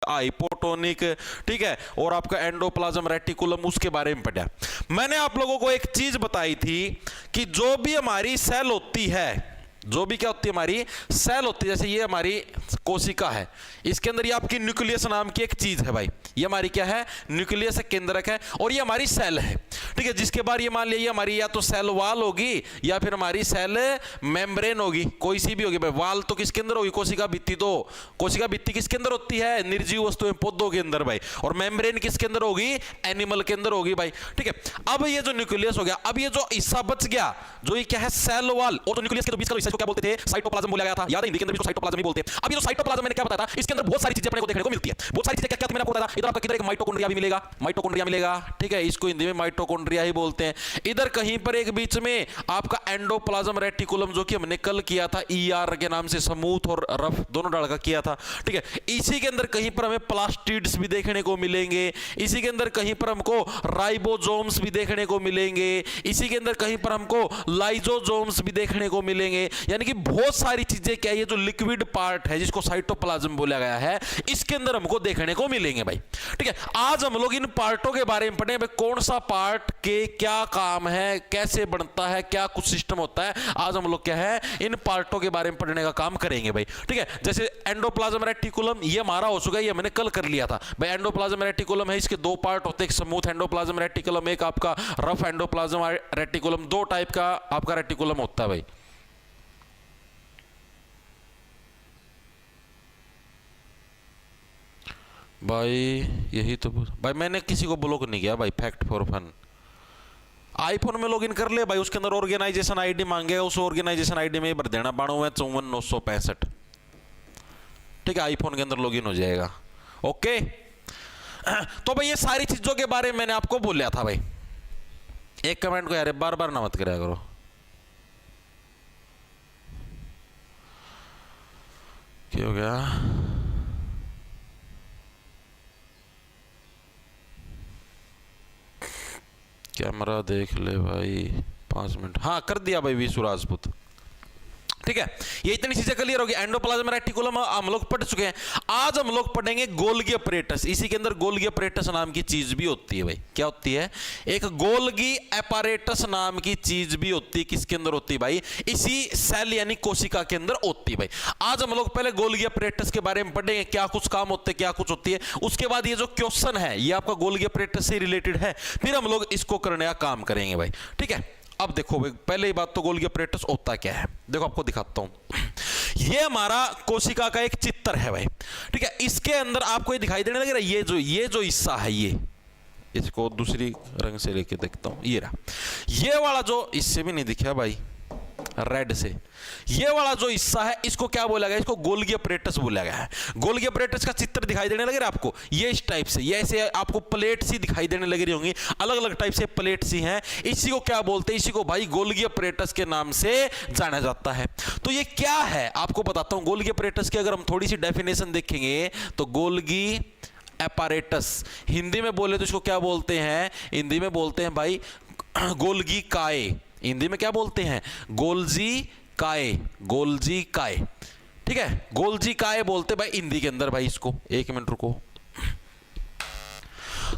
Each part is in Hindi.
हाइपोटोनिक, ठीक है, और आपका एंडोप्लाज्म रेटिकुलम, उसके बारे में पढ़ा। मैंने आप लोगों को एक चीज बताई थी कि जो भी हमारी सेल होती है, जो भी क्या होती है हमारी सेल होती है, जैसे ये हमारी कोशिका है, इसके अंदर ये आपकी न्यूक्लियस नाम की एक चीज है भाई, ये हमारी क्या है, न्यूक्लियस केंद्रक है, और ये हमारी सेल है, ठीक है, जिसके बाद ये मान लीजिए हमारी या तो सेल वाल होगी या फिर हमारी सेल मेम्ब्रेन होगी, कोई सी भी होगी भाई। वाल तो किसके अंदर होगी, कोशिका भित्ति, तो कोशिका भित्ति किसके अंदर होती है, निर्जीव वस्तुएं पौधों के अंदर भाई, और मेम्ब्रेन किसके अंदर होगी, एनिमल के अंदर होगी भाई, ठीक है। अब ये जो न्यूक्लियस हो गया, अब ये जो हिस्सा बच गया, जो ये क्या है, सेल वाल, और तो न्यूक्लियस के तो बीच का हिस्सा क्या बोलते थे, साइटोप्लाज्म बोला गया था, याद है, हिंदी के अंदर भी साइटोप्लाज्म ही बोलते हैं। अब ये जो साइटोप्लाज्म मैंने क्या बताया था, इसके अंदर बहुत सारी चीजें अपने को देखने को मिलती है, बहुत सारी चीजें क्या क्या मैंने आपको बताया था। इधर आपका किधर एक माइटोकॉन्ड्रिया भी मिलेगा, माइटोकॉन्ड्रिया मिलेगा, ठीक है, इसको हिंदी में माइटोकॉन्ड्रिया ही बोलते हैं। इधर कहीं पर एक बीच में आपका एंडोप्लाज्म रेटिकुलम, जो कि हमने कल किया था ईआर के नाम से, स्मूथ और रफ दोनों डाल का किया था, ठीक है। इसी के अंदर कहीं पर हमें प्लास्टिड्स भी देखने को मिलेंगे, इसी के अंदर कहीं पर हमको राइबोसोम्स भी देखने को मिलेंगे, इसी के अंदर कहीं पर हमको लाइसोसोम्स भी देखने को मिलेंगे, यानी कि बहुत सारी चीजें क्या है, ये जो लिक्विड पार्ट है जिसको साइटोप्लाज्म बोला गया है, इसके अंदर हमको देखने को मिलेंगे भाई, ठीक है। आज हम लोग इन पार्टों के बारे में पढ़ेंगे, कौन सा पार्ट के क्या काम है, कैसे बनता है, क्या कुछ सिस्टम होता है, आज हम लोग क्या है इन पार्टों के बारे में पढ़ने का काम करेंगे भाई, ठीक है। जैसे एंडोप्लाज्म रेटिकुलम, ये हमारा हो चुका है, ये मैंने कल कर लिया था भाई। एंडोप्लाज्म रेटिकुलम है, इसके दो पार्ट होते हैं, एक स्मूथ एंडोप्लाज्म रेटिकुलम, एक आपका रफ एंडोप्लाज्म रेटिकुलम, दो टाइप का आपका रेटिकुलम होता है भाई। भाई यही तो भाई, मैंने किसी को ब्लॉक नहीं किया भाई, फैक्ट फॉर फन। आईफोन में लॉगिन कर ले भाई, उसके अंदर ऑर्गेनाइजेशन आईडी मांगेगा, उस ऑर्गेनाइजेशन आईडी में भर देना 92545965, ठीक है, आईफोन के अंदर लॉगिन हो जाएगा, ओके। तो भाई ये सारी चीजों के बारे में मैंने आपको बोला था भाई। एक कमेंट को यार बार बार ना मत कराया करो, क्या हो गया, कैमरा देख ले भाई, 5 मिनट, हाँ कर दिया भाई विशु राजपूत, ठीक है। ये इतनी चीजें क्लियर होगी। एंडोप्लाज्म रेटिकुलम हम लोग पढ़ चुके हैं। आज हम लोग पढ़ेंगे गोल्गी अपैरेटस। इसी के अंदर गोल्गी अपैरेटस नाम की चीज भी होती है भाई। क्या होती है, एक गोल्गी अपैरेटस नाम की चीज भी होती है। किसके अंदर होती है भाई, इसी सेल यानी कोशिका के अंदर होती है भाई। आज हम लोग पहले गोल्गी अपैरेटस के बारे में पढ़ेंगे, क्या कुछ काम होते हैं, क्या कुछ होती है। उसके बाद ये जो क्वेश्चन है ये आपका गोल्गी अपैरेटस से रिलेटेड है, फिर हम लोग इसको करने का काम करेंगे भाई, ठीक है। अब देखो भाई, पहले ही बात तो गोल्गी अपैरेटस होता क्या है, देखो आपको दिखाता हूं। ये हमारा कोशिका का एक चित्र है भाई, ठीक है। इसके अंदर आपको ये दिखाई देने लग रहा है, ये जो हिस्सा है, ये इसको दूसरी रंग से लेके देखता हूं, ये रहा, ये वाला जो, इससे भी नहीं दिखा भाई, रेड से, ये वाला जो हिस्सा है इसको क्या बोला गया, इसको गोल्गी अपैरेटस बोला गया है। गोल्गी अपैरेटस का चित्र दिखाई देने लगे आपको, ये इस टाइप से, ये ऐसे आपको प्लेट सी दिखाई देने लगी होंगी, अलग अलग टाइप से प्लेट सी हैं। इसी को क्या बोलते हैं, इसी को भाई गोल्गी अपैरेटस के नाम से जाना जाता है। तो ये क्या है आपको बताता हूं। गोल्गी अपैरेटस की अगर हम थोड़ी सी डेफिनेशन देखेंगे तो गोल्गी अपैरेटस हिंदी में बोले तो इसको क्या बोलते हैं, हिंदी में बोलते हैं भाई गोल्गी काय। हिंदी में क्या बोलते हैं, गोल्जी काय, गोल्जी काय, ठीक है, गोल्जी काय बोलते भाई हिंदी के अंदर भाई इसको। एक मिनट रुको।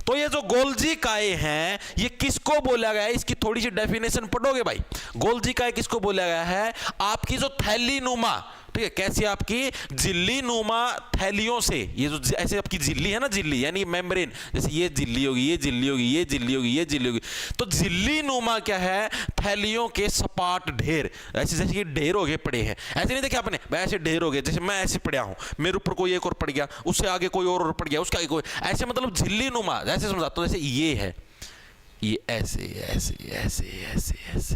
तो ये जो गोल्जी काय है ये किसको बोला गया है, इसकी थोड़ी सी डेफिनेशन पढ़ोगे भाई। गोल्जी काय किसको बोला गया है, आपकी जो थैली नुमा, ठीक है, कैसी आपकी झिल्ली नुमा थैलियों से, ये जो ऐसे आपकी झिल्ली है ना, झिल्ली यानी मेम्ब्रेन, जैसे ये झिल्ली होगी, ये झिल्ली होगी, ये झिल्ली होगी, ये झिल्ली होगी, तो झिल्ली नुमा क्या है, थैलियों के सपाट ढेर, ऐसे जैसे कि ढेर हो गए पड़े हैं, ऐसे नहीं देखे आपने, ऐसे ढेर हो गए, जैसे मैं ऐसे पड़ा हूं, मेरे ऊपर कोई एक और पड़ गया, उससे आगे कोई और पड़ गया, उसका कोई, ऐसे मतलब झिल्ली नुमा, ऐसे समझाता हूं, जैसे ये है, ये ऐसे ऐसे ऐसे ऐसे ऐसे,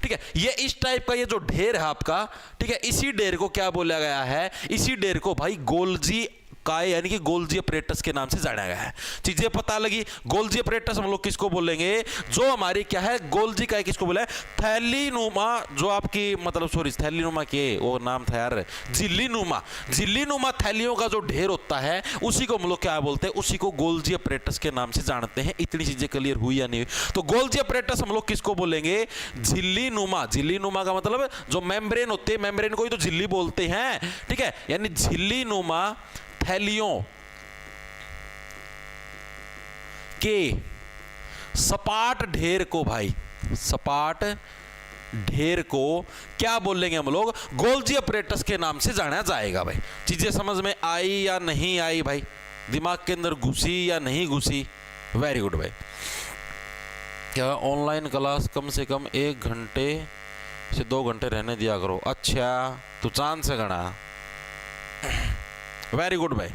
ठीक है, ये इस टाइप का ये जो ढेर है आपका, ठीक है, इसी ढेर को क्या बोला गया है, इसी ढेर को भाई गोल्जी काय यानी कि गोल्जी अपैरेटस के नाम से जाना गया है। चीजें पता लगी। गोल्जी अपैरेटस हम लोग किसको बोलेंगे, जो हमारी क्या है, गोल्जी काय किसको बोला है, थैली नुमा, जो आपकी मतलब सॉरी थैली नुमा के वो नाम था यार, झिल्ली नुमा, झिल्ली नुमा थैलियों का जो ढेर होता है उसी को हम लोग क्या बोलते हैं, उसी को गोल्जी अपैरेटस के नाम से जानते हैं। इतनी चीजें क्लियर हुई या नहीं। तो गोल्जी अपैरेटस हम लोग किसको बोलेंगे, झिल्ली नुमा। झिल्ली नुमा का मतलब जो मेम्ब्रेन होते हैं, मेम्ब्रेन को ही तो झिल्ली बोलते हैं, ठीक है, यानी झिल्ली नुमा थैलियों के सपाट ढेर को, भाई सपाट ढेर को क्या बोलेंगे हम लोग? गोल्जी अपरेटस के नाम से जाना जाएगा। भाई चीजें समझ में आई या नहीं आई? भाई दिमाग के अंदर घुसी या नहीं घुसी? वेरी गुड भाई। क्या ऑनलाइन क्लास कम से कम 1 घंटे से 2 घंटे रहने दिया करो। अच्छा तू चांद से गणा। वेरी गुड भाई,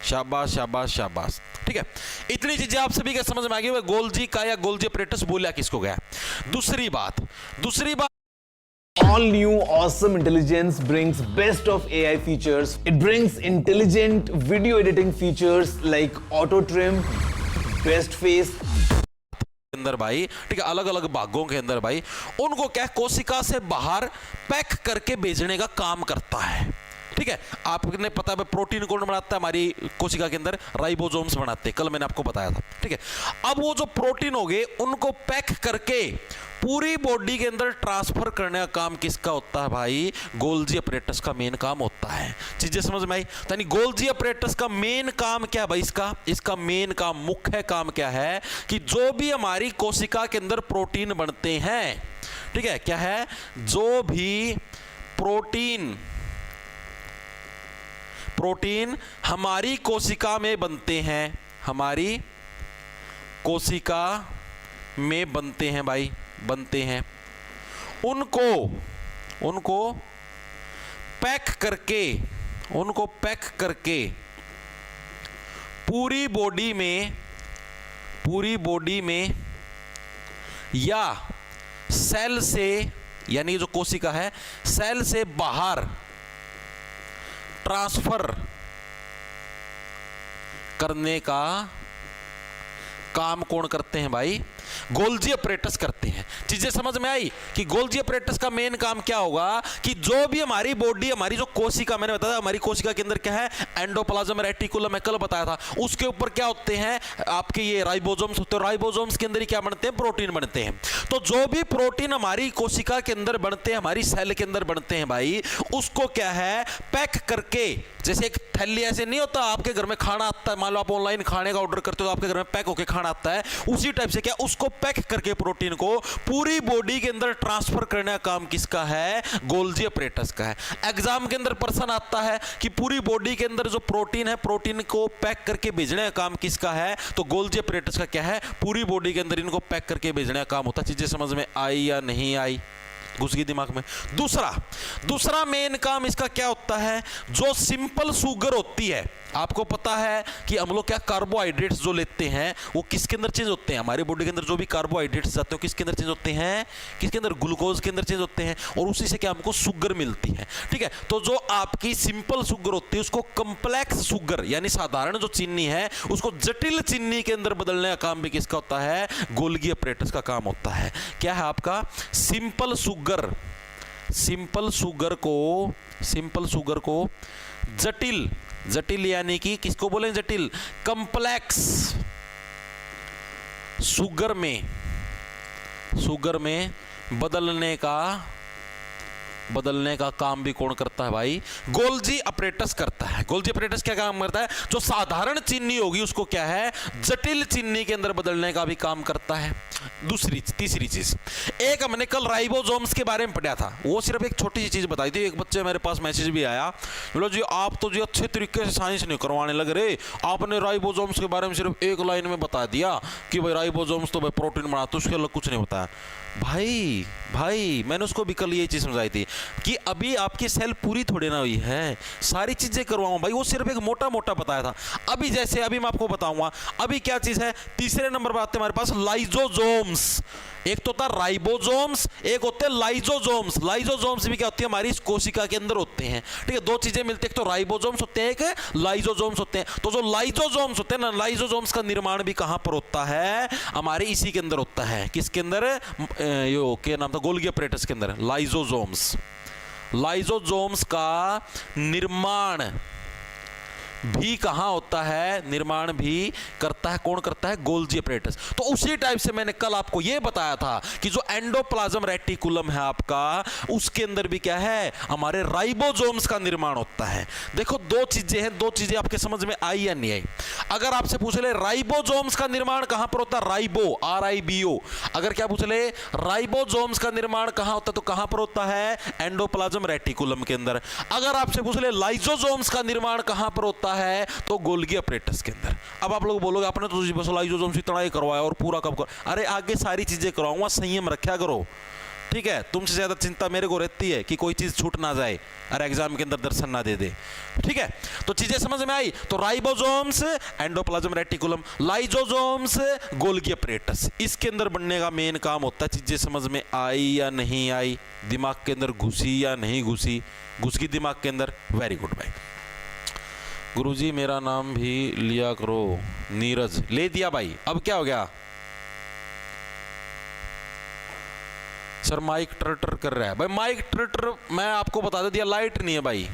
शाबाश शाबाश शाबाश। ठीक है, इतनी चीजें आप सभी के समझ में आ गई। गोल्जी का या गोल्जी अपरेटस बोला किसको गया? दूसरी बात All new awesome intelligence brings best of AI features. It brings intelligent video editing features like auto trim, best face. अंदर भाई, ठीक है, अलग अलग भागों के अंदर भाई उनको क्या कोशिका से बाहर पैक करके भेजने का काम करता है। ठीक है, आपने पता है प्रोटीन कौन बनाता है? हमारी कोशिका के अंदर राइबोसोम्स बनाते हैं, कल मैंने आपको बताया था। ठीक है, अब वो जो प्रोटीन हो गए उनको पैक करके पूरी बॉडी के अंदर ट्रांसफर करने का काम किसका होता है भाई? गोल्जी अपरेटस का मेन काम होता है। चीजें समझ में आई? यानी गोल्जी अपरेटस का मेन काम क्या भाई? इसका मेन काम, मुख्य काम क्या है कि जो भी हमारी कोशिका के अंदर प्रोटीन बनते हैं, ठीक है, क्या है? जो भी प्रोटीन हमारी कोशिका में बनते हैं, हमारी कोशिका में बनते हैं भाई, बनते हैं, उनको पैक करके पूरी बॉडी में या सेल से, यानी जो कोशिका है सेल से बाहर ट्रांसफर करने का काम कौन करते हैं भाई? गोल्जी अपरेटस करते हैं। चीजें समझ में आई कि गोल्जी अपरेटस का मेन काम क्या होगा कि जो भी हमारी बॉडी, हमारी जो कोशिका, मैंने बताया हमारी कोशिका के अंदर क्या है? एंडोप्लाज्म रेटिकुलम, मैं कल बताया था। उसके ऊपर क्या होते हैं? आपके ये राइबोसोम्स होते हैं। राइबोसोम्स के अंदर ही क्या बनते हैं? प्रोटीन बनते हैं। तो जो भी प्रोटीन हमारी कोशिका के अंदर बनते हैं, हमारी सेल के अंदर बनते हैं भाई, उसको क्या है? पैक करके, जैसे एक थैली ऐसे नहीं होता आपके घर में खाना आता है, मान लो आप ऑनलाइन खाने का ऑर्डर करते हो तो आपके घर में पैक होके खाना आता है, उसी टाइप से क्या उसको पैक करके प्रोटीन को पूरी बॉडी के अंदर ट्रांसफर करने का काम किसका है? गोल्जी अपरेटस का है। एग्जाम के अंदर प्रश्न आता है कि पूरी बॉडी के अंदर जो प्रोटीन है, प्रोटीन को पैक करके भेजने का काम किसका है? तो गोल्जी अपरेटस का क्या है? पूरी बॉडी के अंदर इनको पैक करके भेजने का काम होता है। चीजें समझ में आई या नहीं आई? घुस गई दिमाग में? दूसरा मेन काम इसका क्या होता है? जो सिंपल शुगर होती है, आपको पता है कि हम लोग क्या कार्बोहाइड्रेट्स जो लेते हैं वो किसके अंदर चेंज होते हैं? हमारी बॉडी के अंदर जो भी कार्बोहाइड्रेट्स जाते हैं किसके अंदर चेंज होते हैं? किसके अंदर? ग्लूकोज के अंदर चेंज होते हैं, और उसी से क्या हमको शुगर मिलती है। ठीक है, तो जो आपकी सिंपल शुगर होती है उसको कॉम्प्लेक्स शुगर, यानी साधारण जो चीनी है उसको जटिल चीनी के अंदर बदलने का काम भी किसका होता है? गोल्गी अपरेटस का काम होता है। क्या है आपका? सिंपल शुगर को जटिल यानी कि किसको बोलेंगे? जटिल, कंप्लेक्स शुगर में बदलने का काम भी कौन करता है भाई? गोल्जी अपरेटस करता है। गोल्जी अपरेटस क्या काम करता है? जो साधारण चीनी होगी उसको क्या है? जटिल चीनी के अंदर बदलने का भी काम करता है। तीसरी चीज, एक हमने कल राइबोसोम्स के बारे में पढ़ा था, वो सिर्फ एक छोटी सी चीज बताई थी। एक बच्चे मेरे पास मैसेज भी आया, बोलो जी आप तो जी अच्छे तरीके से साइंस नहीं करवाने लग रहे, आपने राइबोसोम्स के बारे में सिर्फ एक लाइन में बता दिया कि भाई राइबोसोम्स तो भाई प्रोटीन बनाते, उसके अलग कुछ नहीं बताया। भाई मैंने उसको भी कल ये चीज समझाई थी कि अभी आपकी सेल पूरी थोड़ी ना हुई है, सारी चीजें करवाऊं भाई, वो सिर्फ एक मोटा बताया था। अभी मैं आपको बताऊंगा अभी क्या चीज है। तीसरे नंबर पर आते हैं हमारे पास लाइजोसोम्स। एक तो होता है राइबोसोम्स, एक होते हैं लाइजोसोम्स। लाइजोसोम्स भी क्या होती है? हमारी इस कोशिका के अंदर होते हैं। ठीक है, दो चीजें मिलती है, एक तो राइबोसोम्स होते हैं, एक लाइजोसोम्स होते हैं। तो जो लाइजोसोम्स होते हैं ना, लाइजोसोम्स का निर्माण भी कहां पर होता है? हमारे इसी के अंदर होता है। किसके अंदर? यो क्या नाम था? गोल्गी अपरेटस के अंदर लाइजोसोम्स का निर्माण भी कहां होता है, निर्माण भी करता है, कौन करता है, गोल्गी अपरेटस। तो उसी टाइप से मैंने कल आपको यह बताया था कि जो एंडोप्लाज्म रेटिकुलम है आपका, उसके अंदर भी क्या है, हमारे राइबोसोम्स का निर्माण होता है। देखो दो चीजें हैं, दो चीजें आपके समझ में आई या नहीं आई। अगर आपसे पूछ ले राइबोसोम्स का निर्माण कहां पर होता है, राइबो, RIBO, अगर क्या पूछ ले राइबोसोम्स का निर्माण कहां होता है, तो कहां पर होता है, एंडोप्लाज्म रेटिकुलम के अंदर। अगर आपसे पूछ ले लाइसोसोम्स का निर्माण कहां पर होता है, तो गोल्गी अपरेटस के अंदर। अब आप लोग बोलोगे आपने तो बस लाइसोसोम्स इतना ही करवाया और पूरा कब कर, अरे आगे सारी चीजें करवाऊंगा, संयम रखा करो, ठीक है। तुमसे ज्यादा चिंता मेरे को रहती है कि कोई चीज छूट ना जाए और एग्जाम के अंदर दर्शन ना दे दे, ठीक है। तो चीजें समझ में आई। तो ribosomes endoplasm reticulum, lysosomes Golgi apparatus, इसके अंदर बनने का मेन काम होता है। चीजें समझ में आई या नहीं आई, दिमाग के अंदर घुसी या नहीं घुसी, घुस गई दिमाग के अंदर, वेरी गुड भाई। गुरुजी मेरा नाम भी लिया करो, नीरज, ले दिया भाई। अब क्या हो गया सर, माइक ट्रटर कर रहा है भाई, माइक ट्रटर मैं आपको बता दिया, लाइट नहीं है भाई।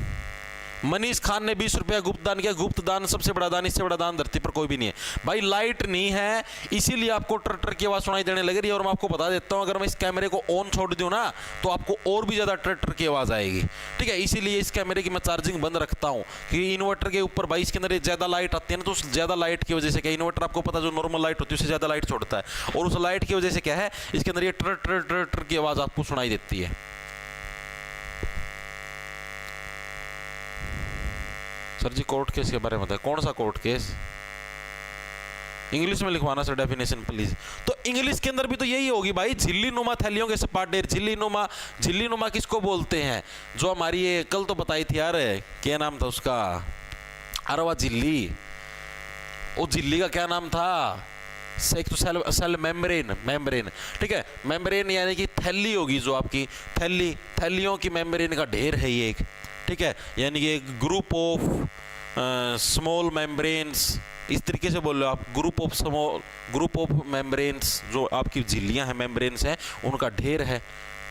मनीष खान ने 20 रुपया गुप्त दान किया, गुप्त दान सबसे बड़ा दान, इससे बड़ा दान धरती पर कोई भी नहीं है भाई। लाइट नहीं है इसीलिए आपको ट्रटर की आवाज सुनाई देने लग रही है। और मैं आपको बता देता हूं, अगर मैं इस कैमरे को ऑन छोड़ दूं ना तो आपको और भी ज्यादा ट्रटर की आवाज आएगी, ठीक है। इसीलिए इस कैमरे की मैं चार्जिंग बंद रखता हूं कि इन्वर्टर के ऊपर भाई इसके अंदर ज्यादा लाइट आती है ना, तो उस ज्यादा लाइट की वजह से क्या, इन्वर्टर आपको पता जो नॉर्मल लाइट होती है उससे ज्यादा लाइट छोड़ता है, और उस लाइट की वजह से क्या है, इसके अंदर ये ट्रटर की आवाज आपको सुनाई देती है। सर जी कोर्ट केस के बारे में बताएं, कौन सा कोर्ट केस, इंग्लिश में लिखवाना सर डेफिनेशन प्लीज। तो इंग्लिश के अंदर भी तो यही होगी भाई, झिल्ली नुमा थैलियों के सपाट ढेर। झिल्ली नुमा किसको बोलते हैं, जो हमारी ये कल तो बताई थी यार, क्या नाम था उसका, अरे वह झिल्ली, वो झिल्ली का क्या नाम था, एक तो सेल मेम्ब्रेन, ठीक है। मेम्ब्रेन यानी कि थैली होगी, जो आपकी थैलियों की मेम्ब्रेन का ढेर है ये एक, ठीक है। यानी कि एक ग्रुप ऑफ स्मॉल मेम्ब्रेन्स, इस तरीके से बोल लो आप, ग्रुप ऑफ मेम्ब्रेन्स, जो आपकी झिल्लियां हैं, मेम्ब्रेन्स हैं, उनका ढेर है,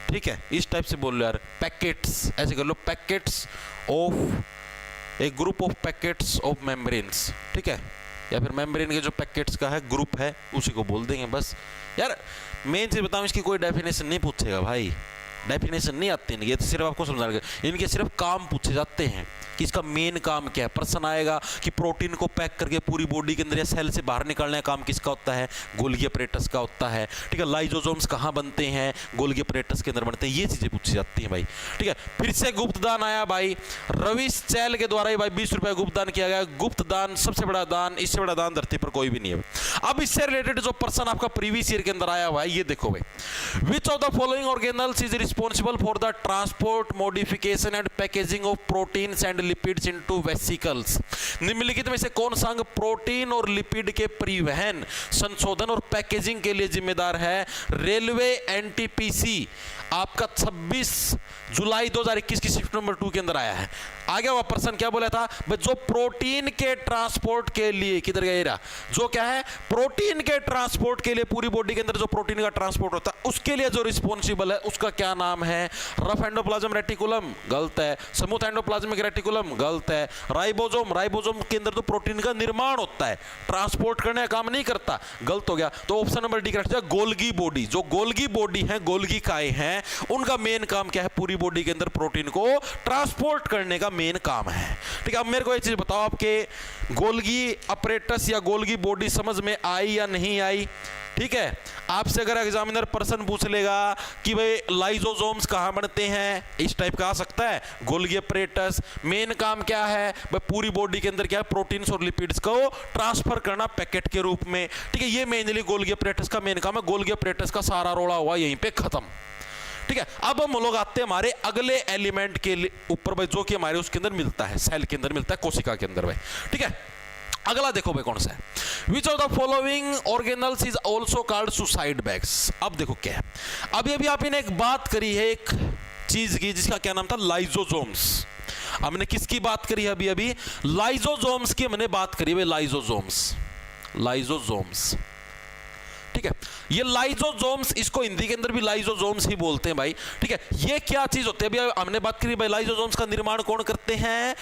ठीक है। इस टाइप से बोल लो यार, पैकेट्स ऐसे कर लो, पैकेट्स ऑफ, एक group of packets of membranes, ठीक है। या फिर मेम्ब्रेन के जो पैकेट्स का है ग्रुप है उसी को बोल देंगे बस। यार मेन चीज बताऊं, इसकी कोई डेफिनेशन नहीं पूछेगा भाई, डेफिनेशन नहीं आती इनकी, ये तो सिर्फ आपको समझाएगा, इनके सिर्फ काम पूछे जाते हैं कि इसका मेन काम क्या है। प्रश्न आएगा कि प्रोटीन को पैक करके पूरी बॉडी के अंदर या सेल से बाहर निकालने का काम किसका होता है, गोल्गी अपरेटस का होता है, ठीक है। लाइसोसोम्स कहाँ बनते हैं, गोल्गी अपरेटस के अंदर बनते हैं, ये चीजें पूछी जाती हैं भाई, ठीक है। फिर से गुप्त दान आया भाई, रविश चैल के द्वारा ही भाई 20 रुपया गुप्त दान किया गया। गुप्त दान सबसे बड़ा दान, इससे बड़ा दान धरती पर कोई भी नहीं है। अब इससे रिलेटेड जो प्रश्न आपका प्रीवियस ईयर के अंदर आया हुआ है, ये देखो भाई, which of the following organelles is responsible for the transport, modification and packaging of proteins and lipids into vesicles. निम्नलिखित में से कौन सा अंग प्रोटीन और लिपिड के परिवहन, संशोधन और पैकेजिंग के लिए जिम्मेदार है। रेलवे एनटीपीसी आपका 26 जुलाई 2021 की शिफ्ट नंबर 2 के अंदर आया है। आगे हुआ प्रश्न क्या बोला था भाई, जो प्रोटीन के ट्रांसपोर्ट के लिए, किधर गया रहा, जो क्या है, प्रोटीन के ट्रांसपोर्ट के लिए पूरी बॉडी के अंदर जो प्रोटीन का ट्रांसपोर्ट होता है उसके लिए जो रिस्पॉन्सिबल है उसका क्या नाम है। रफ एंडोप्लाज्म रेटिकुलम गलत है, स्मूथ एंडोप्लाज्मिक रेटिकुलम गलत है, राइबोसोम के अंदर तो प्रोटीन का निर्माण होता है, ट्रांसपोर्ट करने का काम नहीं करता, गलत हो गया। तो ऑप्शन नंबर डी करेक्ट है, गोल्गी बॉडी। जो गोल्गी बॉडी है, गोल्गी काय हैं, उनका मेन काम क्या है, पूरी बॉडी के अंदर प्रोटीन को ट्रांसपोर्ट करने का मेन काम है, ठीक है। अब मेरे को एक चीज बताओ, आपके गोल्गी अपरेटस या गोल्गी बॉडी समझ में आई या नहीं आई, ठीक है। आपसे अगर एग्जामिनर प्रश्न पूछ लेगा कि भाई लाइसोसोम्स कहां बनते हैं, इस टाइप का आ सकता है, गोल्गी अपरेटस मेन काम क्या है भाई, पूरी बॉडी के अंदर क्या है, प्रोटीन्स और लिपिड्स को ट्रांसफर करना पैकेट के रूप में, ठीक है। ये मेनली गोल्गी अपरेटस का मेन काम है। गोल्गी अपरेटस का सारा रोड़ा हुआ यहीं पे खत्म, ठीक है। अब हम लोग आते हैं हमारे अगले एलिमेंट के ऊपर भाई, जो कि हमारे उसके अंदर मिलता है, सेल के अंदर मिलता है, कोशिका के अंदर भाई, ठीक है। अगला देखो भाई कौन सा है, which of the following organelles is also called suicide bags. अब देखो क्या है, अभी आपने एक बात करी है एक चीज की जिसका क्या नाम था, लाइसोसोम्स। हमने किसकी बात करी है अभी, लाइसोसोम्स की हमने बात करी है, लाइसोसोम्स, ठीक है। ये लाइसोसोम्स, इसको हिंदी के अंदर भी लाइसोसोम्स ही बोलते हैं भाई, ठीक है। ये क्या चीज होती है, अभी हमने बात करी भाई, लाइसोसोम्स का निर्माण कौन करते हैं,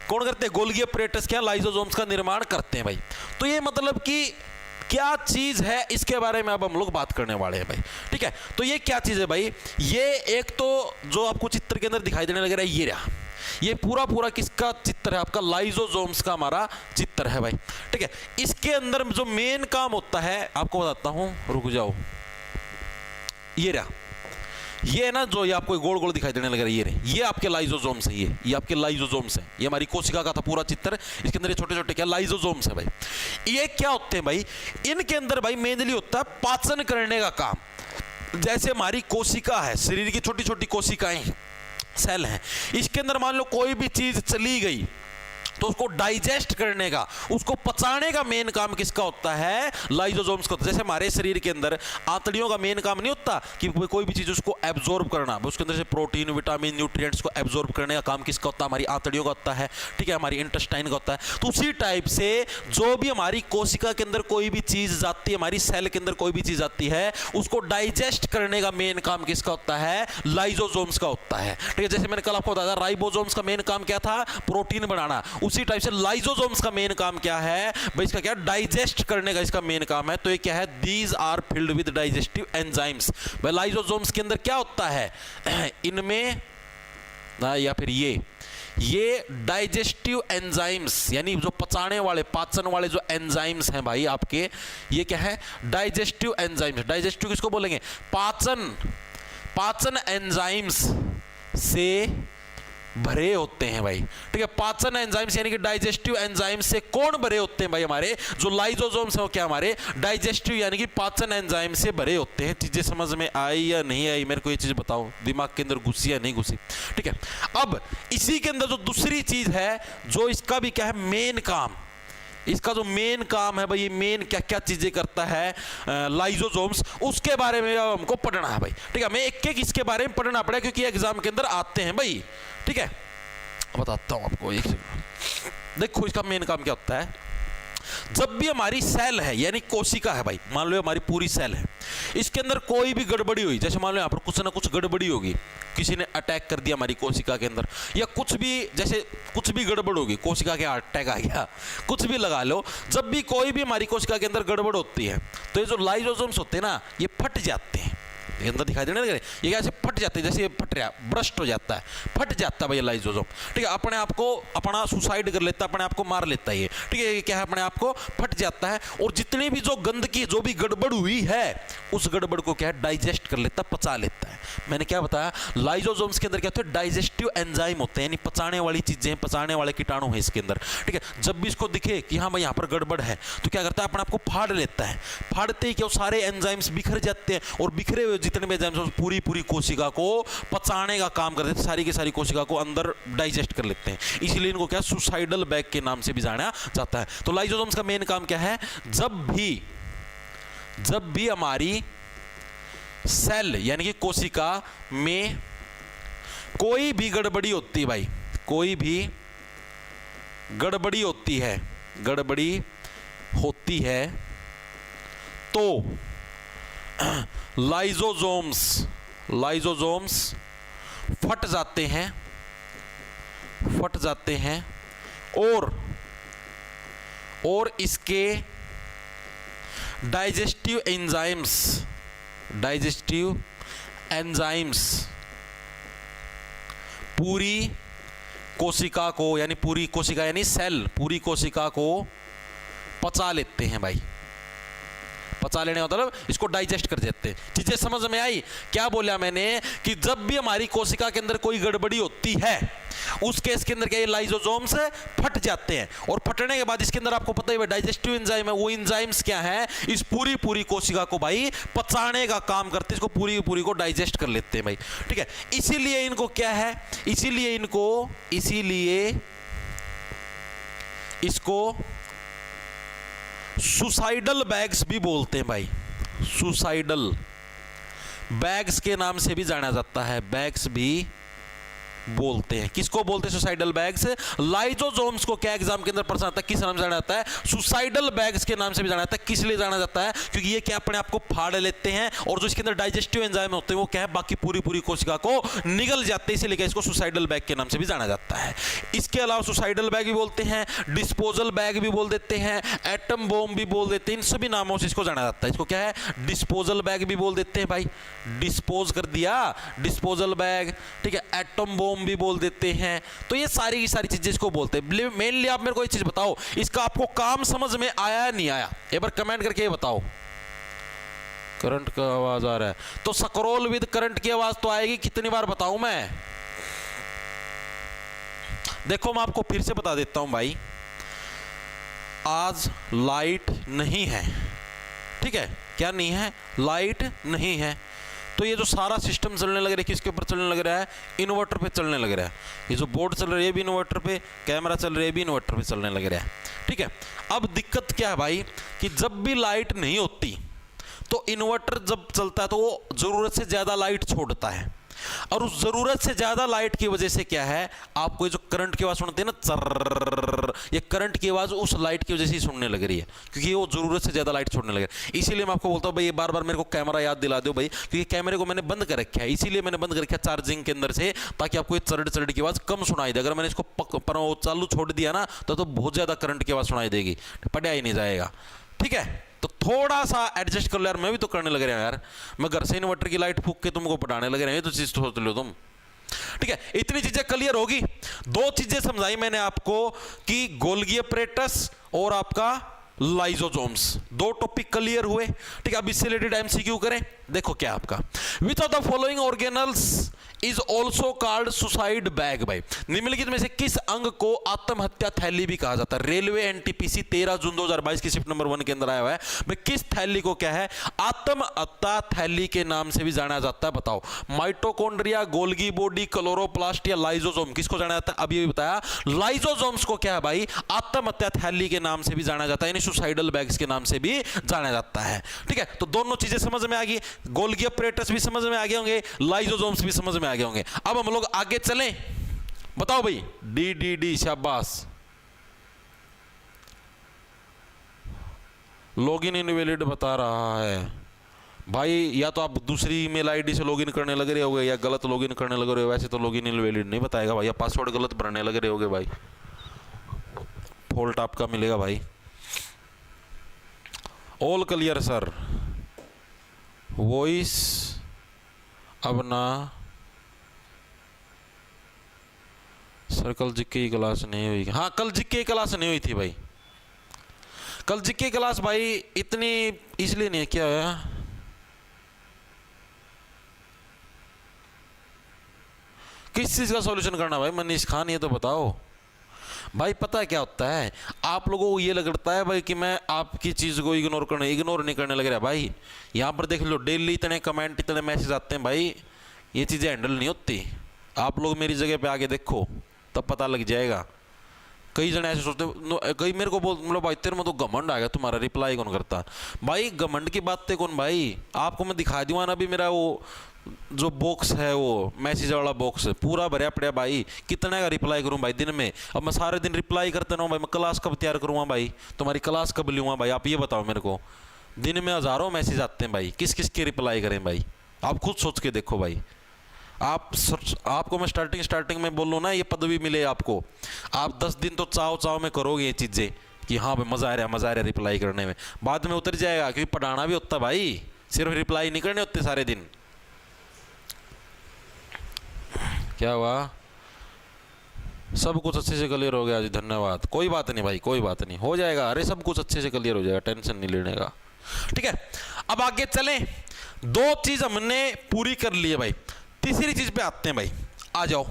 कौन करते हैं? गोल्गी अपरेटस क्या लाइसोसोम्स का निर्माण करते हैं भाई। तो ये मतलब कि क्या चीज है इसके बारे में अब हम लोग बात करने वाले हैं भाई, ठीक है। तो ये क्या चीज है भाई? ये एक तो जो आपको चित्र के अंदर दिखाई देने लग रहा है ये रहा, ये पूरा पूरा किसका चित्र है? आपका लाइसोसोम्स का हमारा चित्र है भाई, ठीक है। इसके अंदर जो मेन काम होता है आपको बताता हूं, रुक जाओ, ये रहा, ये है ना जो ये आपको गोल गोल दिखाई देने लग रहा है, ये रहे, ये आपके लाइसोसोम्स है, ये आपके लाइसोसोम्स है, ये हमारी कोशिका का था पूरा चित्र, इसके अंदर ये छोटे छोटे क्या लाइसोसोम्स है भाई। ये क्या होते हैं भाई? इनके अंदर भाई मेनली होता है पाचन करने का काम। जैसे हमारी कोशिका है, शरीर की छोटी छोटी कोशिकाएं सेल हैं, इसके अंदर मान लो कोई भी चीज चली गई तो उसको डाइजेस्ट करने का, उसको पचाने का मेन काम किसका होता है? लाइसोसोम्स का। जैसे हमारे शरीर के अंदर आंतड़ियों का मेन काम नहीं होता कि कोई भी चीज उसको एब्जॉर्ब करना, उसके अंदर से प्रोटीन, विटामिन, न्यूट्रिएंट्स को एब्जॉर्ब करने का काम किसका होता है? हमारी आंतड़ियों का होता है, ठीक है, हमारी इंटेस्टाइन का होता है। तो उसी टाइप से जो भी हमारी कोशिका के अंदर कोई भी चीज जाती है, हमारी सेल के अंदर कोई भी चीज आती है, उसको डाइजेस्ट करने का मेन काम किसका होता है? लाइसोसोम्स का होता है, ठीक है। जैसे मैंने कल आपको बताया राइबोसोम्स का मेन काम क्या था? प्रोटीन बनाना। उसी टाइप से लाइसोसोम्स का मेन काम क्या है भाई? इसका क्या? डाइजेस्ट करने का इसका मेन काम है। तो ये क्या है? These are filled with digestive enzymes. भाई लाइसोसोम्स के अंदर क्या होता है? इनमें या फिर ये डाइजेस्टिव एंजाइम्स, यानी जो पचाने वाले, पाचन वाले जो एंजाइम्स हैं भाई आपके, ये क्या है? Digestive enzymes. डाइजेस्टिव किसको बोलेंगे? पाचन एंजाइम्स से भरे होते हैं भाई, ठीक है। पाचन एंजाइम्स यानी कि डाइजेस्टिव एंजाइम से कौन भरे होते हैं भाई? हमारे जो लाइसोसोम्स हैं वो क्या? हमारे डाइजेस्टिव यानी कि पाचन एंजाइम से भरे होते हैं। चीजें समझ में आई या नहीं आई? मेरे को ये चीज बताओ, दिमाग के अंदर घुसी या नहीं घुसी, ठीक है। अब इसी के अंदर जो दूसरी चीज है, जो इसका भी क्या है? मेन काम, इसका जो मेन काम है भाई, ये मेन क्या क्या चीजें करता है लाइसोसोम्स, उसके बारे में हमको पढ़ना है भाई, ठीक है। मैं एक एक इसके बारे में पढ़ना पड़ेगा क्योंकि एग्जाम के अंदर आते हैं भाई, ठीक है। बताता हूं आपको, एक देखो इसका मेन काम क्या होता है। जब भी हमारी सेल है यानी कोशिका है भाई, मान लो हमारी पूरी सेल है, इसके अंदर कोई भी गड़बड़ी हुई, जैसे मान लो यहाँ पर कुछ ना कुछ गड़बड़ी होगी, किसी ने अटैक कर दिया हमारी कोशिका के अंदर, या कुछ भी, जैसे कुछ भी गड़बड़ होगी, कोशिका के अटैक आ गया, कुछ भी लगा लो, जब भी कोई भी हमारी कोशिका के अंदर गड़बड़ होती है तो ये जो लाइसोसोम्स होते हैं ना, ये फट जाते हैं, ये अंदर दिखाई देने लगे, ये कैसे फट जाते हैं? जैसे ये फट रहा, ब्रस्ट हो जाता है, फट जाता है भाई लाइसोसोम, ठीक है। अपने आप को अपना सुसाइड कर लेता है, अपने आप को मार लेता है ये, ठीक है। ये क्या है? अपने आप को फट जाता है, और जितनी भी जो गंदगी, जो भी गड़बड़ हुई है, उस गड़बड़ को क्या है? डाइजेस्ट कर लेता है, पचा लेता है। मैंने क्या बताया? लाइसोसोम्स के अंदर क्या होता है? डाइजेस्टिव एंजाइम होते हैं, यानी पचाने वाली चीजें, पचाने वाले कीटाणु हैं इसके अंदर, ठीक है। जब भी इसको दिखे कि हाँ भाई यहाँ पर गड़बड़ है, तो क्या करता है? अपने आप को फाड़ लेता है, फाड़ते ही क्या सारे एंजाइम्स बिखर जाते हैं, और बिखरे हुए जितने भी एंजाइम्स पूरी पूरी कोशिका को पचाने का काम करते हैं, सारी की सारी कोशिका को अंदर डाइजेस्ट कर लेते हैं। इसीलिए इनको क्या? सुसाइडल बैग के नाम से भी जाना जाता है। तो लाइसोसोम्स का मेन काम क्या है? जब भी हमारी सेल यानी कि कोशिका में कोई भी गड़बड़ी होती है भाई, कोई भी गड़बड़ी होती है तो लाइसोसोम्स फट जाते हैं और इसके डाइजेस्टिव एंजाइम्स पूरी कोशिका को, यानी पूरी कोशिका यानी सेल, पूरी कोशिका को पचा लेते हैं भाई। पचा लेने का मतलब इसको डाइजेस्ट कर देते हैं। चीजें समझ में आई? क्या बोला मैंने कि जब भी हमारी कोशिका के अंदर कोई गड़बड़ी होती है, उस केस के अंदर क्या? ये लाइसोसोम्स फट जाते हैं, और फटने के बाद इसके अंदर आपको पता ही है डाइजेस्टिव एंजाइम है, वो एंजाइम्स क्या है? इस पूरी पूरी कोशिका को भाई पचाने का काम करते हैं, इसको पूरी पूरी को डाइजेस्ट कर लेते हैं भाई, ठीक है। इसीलिए इनको क्या है? इसीलिए इसको सुसाइडल बैग्स भी बोलते हैं भाई, सुसाइडल बैग्स के नाम से भी जाना जाता है, बैग्स भी बोलते हैं। किसको बोलते हैं सुसाइडल बैग्स? लाइजोसोम्स को क्या एग्जाम के अंदर प्रश्न आता है, किस नाम से जाना जाता है? सुसाइडल बैग्स के नाम से भी जाना जाता है। किस लिए जाना जाता है? क्योंकि ये क्या अपने आप को फाड़ लेते हैं और जो इसके अंदर डाइजेस्टिव एंजाइम होते हैं वो क्या है, बाकी पूरी पूरी कोशिका को निगल जाते हैं, इसलिए इसको सुसाइडल बैग के नाम से भी जाना जाता है। इसके अलावा सुसाइडल बैग भी बोलते हैं, डिस्पोजल बैग भी बोल देते हैं, एटम बॉम्ब भी बोल देते हैं, इन सभी नामों से इसको जाना जाता है। इसको क्या है, डिस्पोजल बैग भी बोल देते हैं भाई, डिस्पोज कर दिया डिस्पोजल बैग, ठीक है। एटम बॉम्ब भी बोल देते हैं। तो ये सारी की सारी चीजें इसको बोलते हैं। मेनली आप मेरे को एक चीज बताओ, इसका आपको काम समझ में आया या नहीं आया? एक बार कमेंट करके ये बताओ। करंट का आवाज आ रहा है तो स्क्रॉल विद करंट की आवाज तो आएगी। कितनी बार बताऊं मैं? देखो मैं आपको फिर से बता देता हूं भाई, आज लाइट नहीं है, ठीक है। क्या नहीं है? लाइट नहीं है। तो ये जो सारा सिस्टम चलने लग रहा है किसके ऊपर चलने लग रहा है? इन्वर्टर पे चलने लग रहा है। ये जो बोर्ड चल रहा है ये भी इन्वर्टर पे, कैमरा चल रहा है ये भी इन्वर्टर पे चलने लग रहा है, ठीक है। अब दिक्कत क्या है भाई कि जब भी लाइट नहीं होती तो इन्वर्टर जब चलता है तो वो जरूरत से ज्यादा लाइट छोड़ता है, और उस जरूरत से ज्यादा लाइट की वजह से क्या है, आपको ये जो करंट की आवाज सुनते हैं ना, चर्र, ये करंट की आवाज उस लाइट की वजह से ही सुनने लग रही है, क्योंकि वो जरूरत से ज्यादा लाइट छोड़ने लगे। इसीलिए मैं आपको बोलता हूँ भाई ये बार बार मेरे को कैमरा याद दिला दो भाई, क्योंकि कैमरे को मैंने बंद कर रखा है, इसीलिए मैंने बंद कर रखा है चार्जिंग के अंदर से, ताकि आपको ये चरड़ चरड़ की आवाज कम सुनाई दे। अगर मैंने इसको चालू छोड़ दिया ना तो बहुत ज्यादा करंट की आवाज सुनाई देगी, पढ़ा ही नहीं जाएगा, ठीक है। तो थोड़ा सा एडजस्ट कर लो यार, मैं भी तो करने लग रहा हूं यार, मैं घर से इन्वर्टर की लाइट फूंक के तुमको पढ़ाने लग रहे हैं, तो चीज सोच लो तुम, ठीक है। इतनी चीजें क्लियर होगी। दो चीजें समझाई मैंने आपको कि गोल्गी अपरेटस और आपका लाइजोसोम्स, दो टॉपिक क्लियर हुए, ठीक है। अब इससे रिलेटेड एमसीक्यू करें। देखो क्या आपका, विच of the following organelles is also called suicide bag भाई, निम्नलिखित में से किस अंग को आत्महत्या थैली भी कहा जाता है? रेलवे एनटीपीसी 13 जून 2022 की शिफ्ट नंबर 1 के अंदर आया हुआ है भाई, किस थैली को क्या है, आत्महत्या थैली के नाम से भी जाना जाता है? बताओ। माइटोकॉन्ड्रिया, गोल्गी बॉडी, क्लोरोप्लास्ट या लाइजोसोम, किसको जाना जाता है? अभी बताया लाइजोसोम्स को क्या है भाई, आत्महत्या थैली के नाम से भी जाना जाता है, यानी सुसाइडल बैग्स के नाम से भी जाना जाता है, ठीक है। तो दोनों चीजें समझ में आ गई, गोल्गी अपरेटस भी समझ में आ गए होंगे, लाइजोसोम्स भी समझ में आ गए होंगे। अब हम लोग आगे चलें, बताओ भाई। डी डी डी, शाबाश। लॉगिन इनवैलिड बता रहा है भाई, या तो आप दूसरी ईमेल आईडी से लॉगिन करने लग रहे होगे या गलत लॉगिन करने लग रहे हो। वैसे तो लॉगिन इनवैलिड नहीं बताएगा भाई, या पासवर्ड गलत भरने लग रहे होगे भाई, फॉल्ट आपका मिलेगा भाई। ऑल क्लियर सर, वॉइस अब ना सर, कल जीके की क्लास नहीं हुई। हाँ कल जीके की क्लास नहीं हुई थी भाई, कल जीके की क्लास भाई इतनी इसलिए नहीं है, क्या है किस चीज का सॉल्यूशन करना भाई? मनीष खान ये तो बताओ भाई। पता है क्या होता है, आप लोगों को ये लगता है भाई कि मैं आपकी चीज को इग्नोर नहीं करने लग रहा भाई। यहां पर देख लो डेली इतने कमेंट इतने मैसेज आते हैं भाई, ये चीजें हैंडल नहीं होती। आप लोग मेरी जगह पे आके देखो तब पता लग जाएगा। कई जने ऐसे सोचते, कई मेरे को बोलो भाई तेरे में तो घमंड आ गया, तुम्हारा रिप्लाई कौन करता? भाई घमंड की बात कौन भाई, आपको मैं दिखा दूंगा ना, अभी मेरा वो जो बॉक्स है, वो मैसेज वाला बॉक्स पूरा भरया पड़ा भाई, कितने का रिप्लाई करूं भाई दिन में? अब मैं सारे दिन रिप्लाई करते रहूं भाई, मैं क्लास कब तैयार करूंगा भाई, तुम्हारी क्लास कब लूंगा भाई? आप ये बताओ मेरे को। दिन में हजारों मैसेज आते हैं भाई, किस किस के रिप्लाई करें भाई? आप खुद सोच के देखो भाई। आपको मैं स्टार्टिंग में बोल लूँ ना, ये पदवी मिले आपको, आप 10 दिन तो चाव में करोगे ये चीज़ें कि हाँ भाई मज़ा आ रहा है रिप्लाई करने में, बाद में उतर जाएगा, क्योंकि पढ़ाना भी होता भाई, सिर्फ रिप्लाई नहीं करने होते सारे दिन। क्या हुआ? सब कुछ अच्छे से क्लियर हो गया जी, धन्यवाद। कोई बात नहीं भाई, कोई बात नहीं, हो जाएगा। अरे सब कुछ अच्छे से क्लियर हो जाएगा, टेंशन नहीं लेने का, ठीक है। अब आगे चलें, दो चीज हमने पूरी कर ली है भाई, तीसरी चीज पे आते हैं भाई, आ जाओ।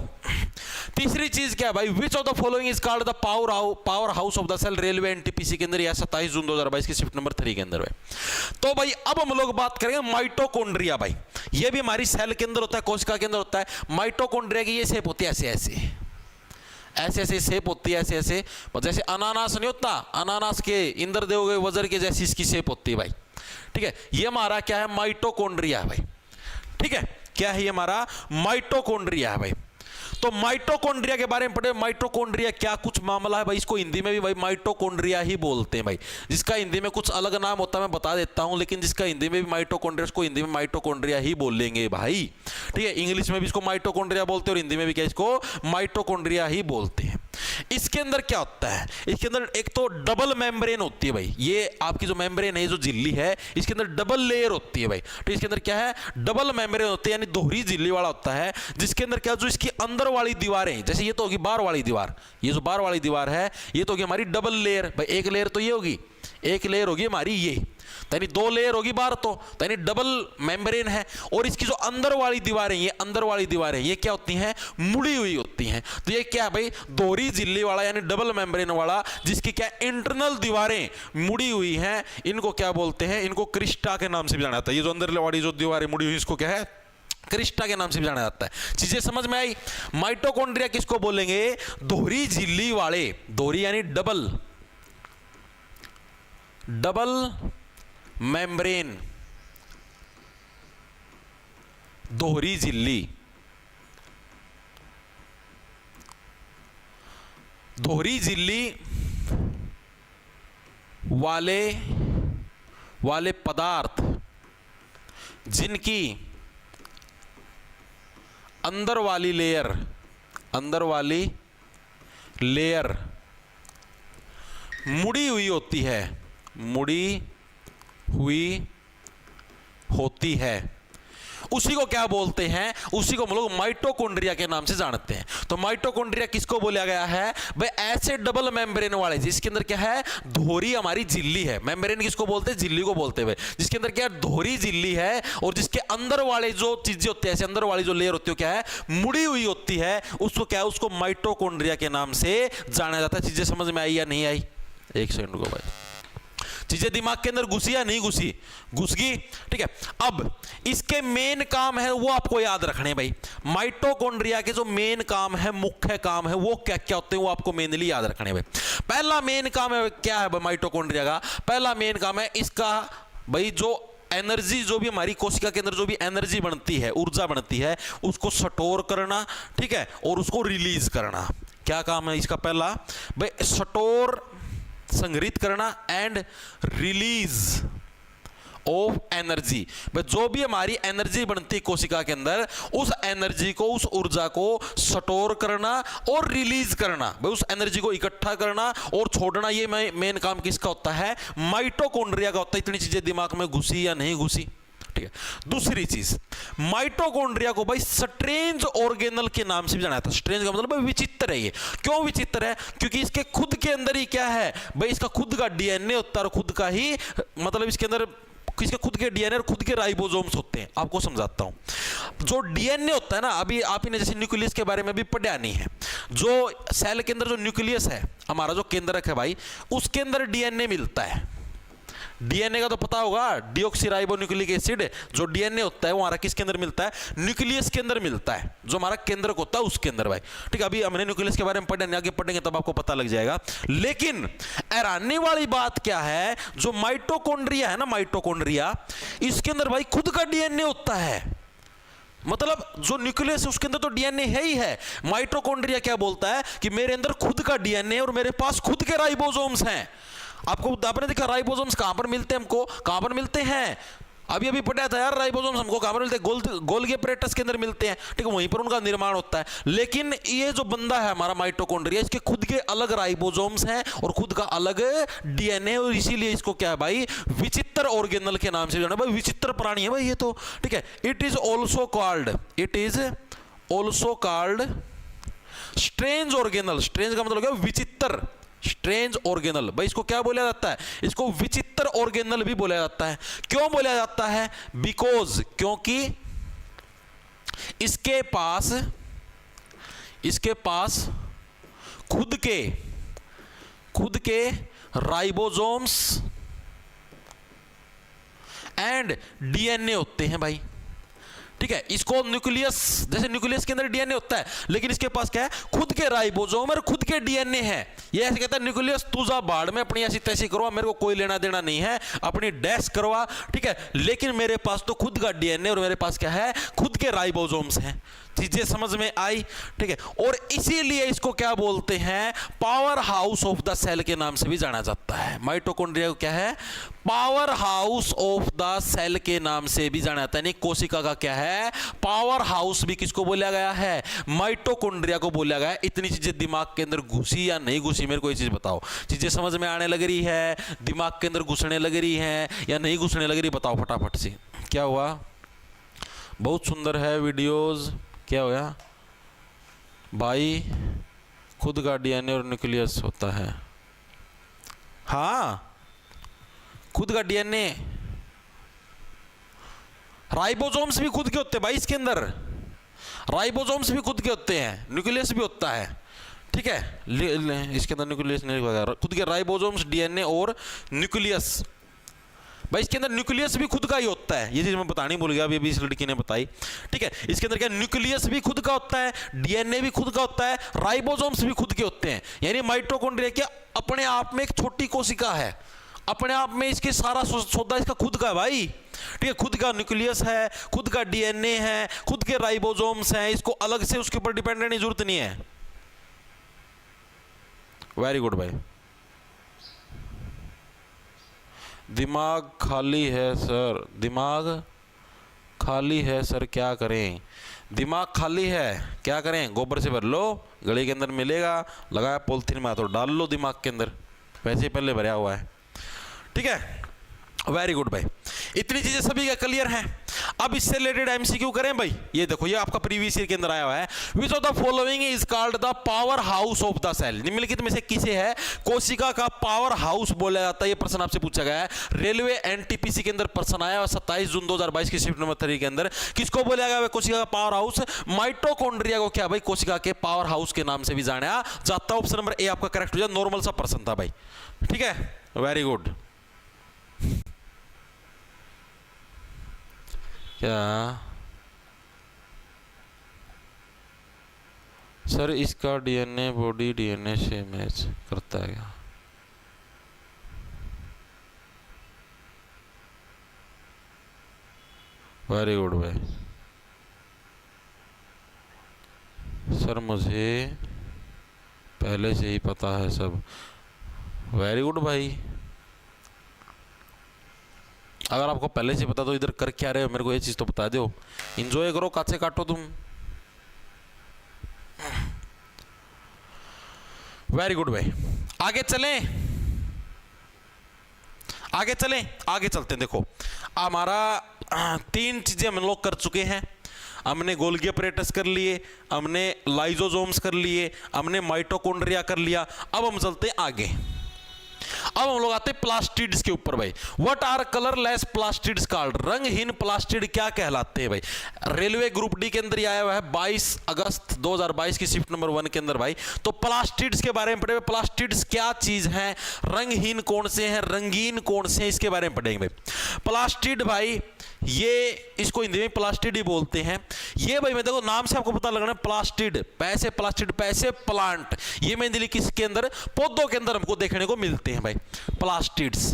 तीसरी चीज क्या है भाई, which of the following is called the power house of the cell? Railway NTPC के अंदर, या 27 जून 2022 की शिफ्ट नंबर 3 के अंदर है। तो भाई अब हम लोग बात करेंगे माइटोकॉन्ड्रिया भाई, ये भी हमारी सेल के अंदर होता है, कोशिका के अंदर होता है। माइटोकॉन्ड्रिया की ये शेप होती है, ऐसे शेप होती है, ऐसे जैसे अनानास नहीं होता, अनानास के इंद्रदेव के वज्र के जैसी इसकी शेप होती है भाई, ठीक है। ये हमारा क्या है, माइटोकॉन्ड्रिया है भाई, ठीक है। क्या है ये हमारा? माइटोकॉन्ड्रिया है भाई। तो माइटोकॉन्ड्रिया के बारे में पढ़े। माइटोकॉन्ड्रिया क्या कुछ मामला है भाई, इसको हिंदी में भी भाई माइटोकॉन्ड्रिया ही बोलते हैं भाई। जिसका हिंदी में कुछ अलग नाम होता है मैं बता देता हूं, लेकिन जिसका हिंदी में भी माइटोकॉन्ड्रिया, उसको हिंदी में माइटोकॉन्ड्रिया ही बोलेंगे भाई, ठीक है। इंग्लिश में भी इसको माइटोकॉन्ड्रिया बोलते हैं और हिंदी में भी क्या इसको माइटोकॉन्ड्रिया ही बोलते हैं। इसके अंदर क्या होता है, इसके अंदर एक तो डबल मेम्ब्रेन होती है भाई, ये आपकी जो मेम्ब्रेन है, जो झिल्ली है, इसके अंदर डबल लेयर होती है भाई। तो इसके अंदर क्या है, डबल मेम्ब्रेन होती है, यानी दोहरी झिल्ली वाला होता है। जिसके अंदर क्या, जो इसकी अंदर वाली दीवारें, जैसे ये तो होगी बाहर वाली दीवार, ये जो बाहर वाली दीवार है ये तो होगी हमारी डबल लेयर भाई। एक लेयर तो ये होगी, एक लेयर होगी हमारी ये, यानी दो लेयर होगी बाहर, तो यानी डबल मेम्ब्रेन है। और इसकी जो अंदर वाली दीवारें, ये अंदर वाली दीवारें ये क्या होती हैं, मुड़ी हुई होती हैं। तो ये क्या है भाई, दोहरी झिल्ली वाला यानी डबल मेम्ब्रेन वाला, जिसकी क्या इंटरनल दीवारें मुड़ी हुई हैं, इनको क्या बोलते हैं, इनको क्रिस्टा के नाम से भी जाना जाता है। ये जो अंदर वाली जो दीवारें मुड़ी हुई, इसको क्या है, क्रिस्टा के नाम से भी जाना जाता है। चीजें समझ में आई। माइटोकॉन्ड्रिया किसको बोलेंगे, दोहरी झिल्ली वाले, दोहरी यानी डबल, डबल मेम्ब्रेन, दोहरी झिल्ली, दोहरी झिल्ली वाले पदार्थ जिनकी अंदर वाली लेयर मुड़ी हुई होती है, मुड़ी हुई होती है, उसी को क्या बोलते हैं, उसी को हम लोग माइटोकॉन्ड्रिया के नाम से जानते हैं। तो माइटोकॉन्ड्रिया किसको बोला गया है भाई, ऐसे डबल मेम्ब्रेन वाले जिसके अंदर क्या है, दोहरी हमारी झिल्ली है। मेम्ब्रेन किसको बोलते हैं, झिल्ली को बोलते हैं, जिसके अंदर क्या है, दोहरी झिल्ली है, और जिसके अंदर वाले जो चीजें होती है, ऐसे अंदर वाली जो लेयर होती है क्या है, मुड़ी हुई होती है, उसको क्या है, उसको माइटोकॉन्ड्रिया के नाम से जाना जाता है। चीजें समझ में आई या नहीं आई, एक सेकंड रुको भाई, चीजें दिमाग के अंदर घुसी या नहीं घुसी, घुस गई, ठीक है। अब इसके मेन काम है वो आपको याद रखने भाई, माइटोकॉन्ड्रिया के जो मेन काम है, मुख्य काम है, वो क्या क्या होते हैं, वो आपको मेनली याद रखने भाई। पहला मेन काम है क्या है माइटोकॉन्ड्रिया का, पहला मेन काम है इसका भाई, जो एनर्जी, जो भी हमारी कोशिका के अंदर जो भी एनर्जी बनती है, ऊर्जा बनती है, उसको स्टोर करना, ठीक है, और उसको रिलीज करना। क्या काम है इसका पहला भाई, स्टोर, संग्रहित करना एंड रिलीज ऑफ एनर्जी। जो भी हमारी एनर्जी बनती है कोशिका के अंदर, उस एनर्जी को, उस ऊर्जा को स्टोर करना और रिलीज करना, भाई उस एनर्जी को इकट्ठा करना और छोड़ना, ये मेन काम किसका होता है, माइटोकॉन्ड्रिया का होता है। इतनी चीजें दिमाग में घुसी या नहीं घुसी, ठीक है। दूसरी चीज, माइटोकॉन्ड्रिया को भाई स्ट्रेंज ऑर्गेनल के नाम से भी जाना जाता है। स्ट्रेंज का मतलब भाई विचित्र है। ये क्यों विचित्र है, क्योंकि इसके खुद के अंदर ही क्या है भाई, इसका खुद का डीएनए होता है, और खुद का ही मतलब इसके अंदर इसके खुद के डीएनए और खुद के राइबोसोम्स होते हैं। आपको समझाता हूं, जो डीएनए होता है ना, अभी आप ने जैसे न्यूक्लियस के बारे में भी पढ़ा नहीं है, जो सेल के अंदर जो न्यूक्लियस है, हमारा जो केंद्रक है भाई, उसके अंदर डीएनए मिलता है। डीएनए का तो पता होगा, डीऑक्सीराइबोन्यूक्लिक एसिड, जो डीएनए होता है वो हमारा किसके अंदर मिलता है, न्यूक्लियस के अंदर मिलता है, जो हमारा केंद्रक होता है उसके अंदर भाई, ठीक है। अभी हमने न्यूक्लियस के बारे में पढ़े, आगे पढ़ेंगे तब आपको पता लग जाएगा। लेकिन हैरानी वाली बात क्या है, जो माइटोकॉन्ड्रिया है ना, माइटोकॉन्ड्रिया, इसके अंदर भाई खुद का डीएनए होता है। मतलब जो न्यूक्लियस है उसके अंदर तो डीएनए है ही है। माइटोकॉन्ड्रिया क्या बोलता है कि मेरे अंदर खुद का डीएनए और मेरे पास खुद के राइबोसोम्स हैं। आपको आपने देखा राइबोसोम्स कहां पर मिलते हैं, हमको कहां पर मिलते हैं, अभी पढ़ा था यार, राइबोसोम्स हमको कहां पर मिलते हैं, गोल्गी apparatus के अंदर मिलते हैं, ठीक है, वहीं पर उनका निर्माण होता है। लेकिन ये जो बंदा है हमारा माइटोकॉन्ड्रिया, इसके खुद के अलग राइबोसोम्स हैं और खुद का अलग डीएनए, और इसीलिए इसको क्या है भाई, विचित्र ऑर्गेनल के नाम से जाना भाई, विचित्र प्राणी है भाई ये तो, ठीक है। It is also called strange organelle. Strange का मतलब क्या, विचित्र, स्ट्रेंज ऑर्गेनल भाई, इसको क्या बोला जाता है, इसको विचित्र ऑर्गेनल भी बोला जाता है। क्यों बोला जाता है, बिकॉज, क्योंकि इसके पास खुद के राइबोसोम्स एंड डीएनए होते हैं भाई, ठीक है, इसको न्यूक्लियस, जैसे न्यूक्लियस के अंदर डीएनए होता है, लेकिन इसके पास क्या है, खुद के राइबोसोम और खुद के डीएनए है। ये ऐसे कहता है न्यूक्लियस तू जा बाढ़ में, अपनी ऐसी तैसी करवा, मेरे को कोई लेना देना नहीं है, अपनी डैश करवा, ठीक है, लेकिन मेरे पास तो खुद का डीएनए और मेरे पास क्या है, खुद के राइबोसोम्स हैं। चीजें समझ में आई, ठीक है। और इसीलिए इसको क्या बोलते हैं, power house of the cell के नाम से भी जाना जाता है। माइटोकॉन्ड्रिया को क्या है, power house of the cell के नाम से भी जाना जाता है। यानी कोशिका का क्या है, पावर हाउस भी किसको बोला गया है, माइटोकॉन्ड्रिया को बोला गया है। इतनी चीजें दिमाग के अंदर घुसी या नहीं घुसी, मेरे को ये चीज बताओ। चीजें समझ में आने लग रही है, दिमाग के अंदर घुसने लग रही है या नहीं घुसने लग रही, बताओ फटाफट से। क्या हुआ, बहुत सुंदर है वीडियोज। क्या होया भाई, खुद का डीएनए और न्यूक्लियस होता है। हाँ, खुद का डीएनए, राइबोसोम्स भी खुद के होते हैं भाई, इसके अंदर राइबोसोम्स भी खुद के होते हैं, न्यूक्लियस भी होता है, ठीक है। इसके अंदर न्यूक्लियस नहीं होगा, खुद के राइबोसोम्स, डीएनए और न्यूक्लियस। भाई इसके अंदर न्यूक्लियस भी खुद का ही होता है, ये चीज मैं बतानी भूल गया, अभी इस लड़की ने बताई, ठीक है। इसके अंदर क्या, न्यूक्लियस भी खुद का होता है, डीएनए भी खुद का होता है, राइबोसोम्स भी खुद के होते हैं। यानी माइटोकॉन्ड्रिया क्या अपने आप में एक छोटी कोशिका है, अपने आप में इसके सारा सौदा इसका खुद का है भाई, ठीक है। खुद का न्यूक्लियस है, खुद का डीएनए है, खुद के राइबोसोम्स हैं, इसको अलग से उसके ऊपर डिपेंड रहने की जरूरत नहीं है। वेरी गुड भाई। दिमाग खाली है सर, दिमाग खाली है सर, क्या करें। दिमाग खाली है, क्या करें, गोबर से भर लो, गले के अंदर मिलेगा, लगाया पॉलिथीन में तो डाल लो दिमाग के अंदर, वैसे ही पहले भरा हुआ है, ठीक है। वेरी गुड भाई, इतनी चीजें सभी का क्लियर हैं। अब इससे रिलेटेड एमसीक्यू करें भाई। ये देखो, ये आपका प्रीवियस ईयर के अंदर आया हुआ है, which of the following is called the power house of the cell. निम्नलिखित में से किसे है कोशिका का पावर हाउस बोला जाता है। ये प्रश्न आपसे पूछा गया है, रेलवे एनटीपीसी के अंदर प्रश्न आया 27 जून 2022 की शिफ्ट नंबर 3 के अंदर। किसको बोला गया कोशिका का पावर हाउस, माइटोकॉन्ड्रिया को क्या भाई कोशिका के पावर हाउस के नाम से भी जाना जाता है। ऑप्शन नंबर ए आपका करेक्ट हो जाए, नॉर्मल सा प्रश्न था भाई, ठीक है। Very good. क्या सर इसका डीएनए बॉडी डीएनए से मैच करता है क्या? वेरी गुड भाई। सर मुझे पहले से ही पता है सब। वेरी गुड भाई। अगर आपको पहले से पता तो इधर कर क्या रहे हो, मेरे को ये चीज तो बता दो। एंजॉय करो, काचे काटो तुम। वेरी गुड भाई। आगे चलें, आगे चलें, आगे चलते हैं। देखो हमारा 3 चीजें हम लोग कर चुके हैं। हमने गोल्गी अपरेटस कर लिए, हमने लाइजोसोम्स कर लिए, हमने माइटोकॉन्ड्रिया कर लिया। अब हम चलते हैं आगे। अब हम लोग आते हैं प्लास्टिड्स के ऊपर भाई। What are colourless plastids called? रंगहीन प्लास्टिड क्या कहलाते हैं भाई? रेलवे ग्रुप डी के अंदर आया हुआ है 22 अगस्त 2022 की शिफ्ट नंबर 1 के अंदर भाई। तो प्लास्टिड्स के बारे में पढ़ेंगे। प्लास्टिड्स क्या चीज है, रंगहीन कौन से हैं, रंगीन कौन से हैं, इसके बारे में पढ़ेंगे भाई। प्लास्टिड भाई, ये इसको हिंदी में प्लास्टिड ही बोलते हैं। ये भाई मैं देखो नाम से आपको पता लगना, प्लास्टिड पैसे, प्लास्टिड पैसे प्लांट, ये मेनली किसके अंदर, पौधों के अंदर हमको देखने को मिलते हैं भाई प्लास्टिड्स।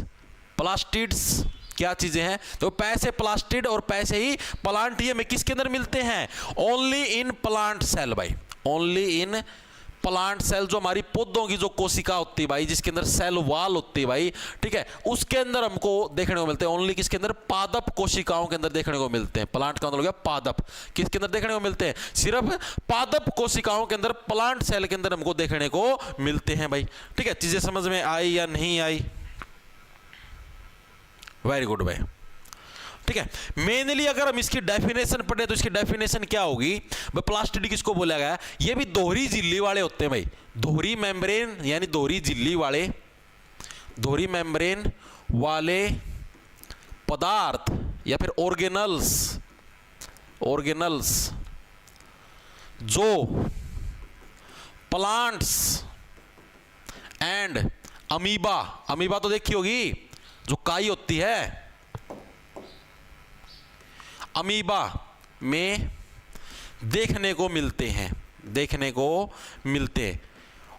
प्लास्टिड्स क्या चीजें हैं, तो पैसे प्लास्टिड और पैसे ही प्लांट, ये में किसके अंदर मिलते हैं, ओनली इन प्लांट सेल भाई, ओनली इन प्लांट सेल। जो हमारी पौधों की जो कोशिका होती है भाई, जिसके अंदर सेल वाल होती है भाई, ठीक है, उसके अंदर हमको देखने को मिलते हैं। ओनली किसके अंदर, पादप कोशिकाओं के अंदर देखने को मिलते हैं। प्लांट का मतलब हो गया पादप, किसके अंदर देखने को मिलते हैं, सिर्फ पादप कोशिकाओं के अंदर, प्लांट सेल के अंदर हमको देखने को मिलते हैं भाई, ठीक है। चीजें समझ में आई या नहीं आई? वेरी गुड भाई, ठीक है। मेनली अगर हम इसकी डेफिनेशन पढ़े तो इसकी डेफिनेशन क्या होगी भाई, प्लास्टिड किसको बोला गया, ये भी दोहरी झिल्ली वाले होते हैं भाई। दोहरी मेम्ब्रेन यानी दोहरी झिल्ली वाले, दोहरी मेम्ब्रेन वाले पदार्थ या फिर ऑर्गेनल्स, ऑर्गेनल्स जो प्लांट्स एंड अमीबा, अमीबा तो देखी होगी जो काई होती है, अमीबा में देखने को मिलते हैं, देखने को मिलते हैं।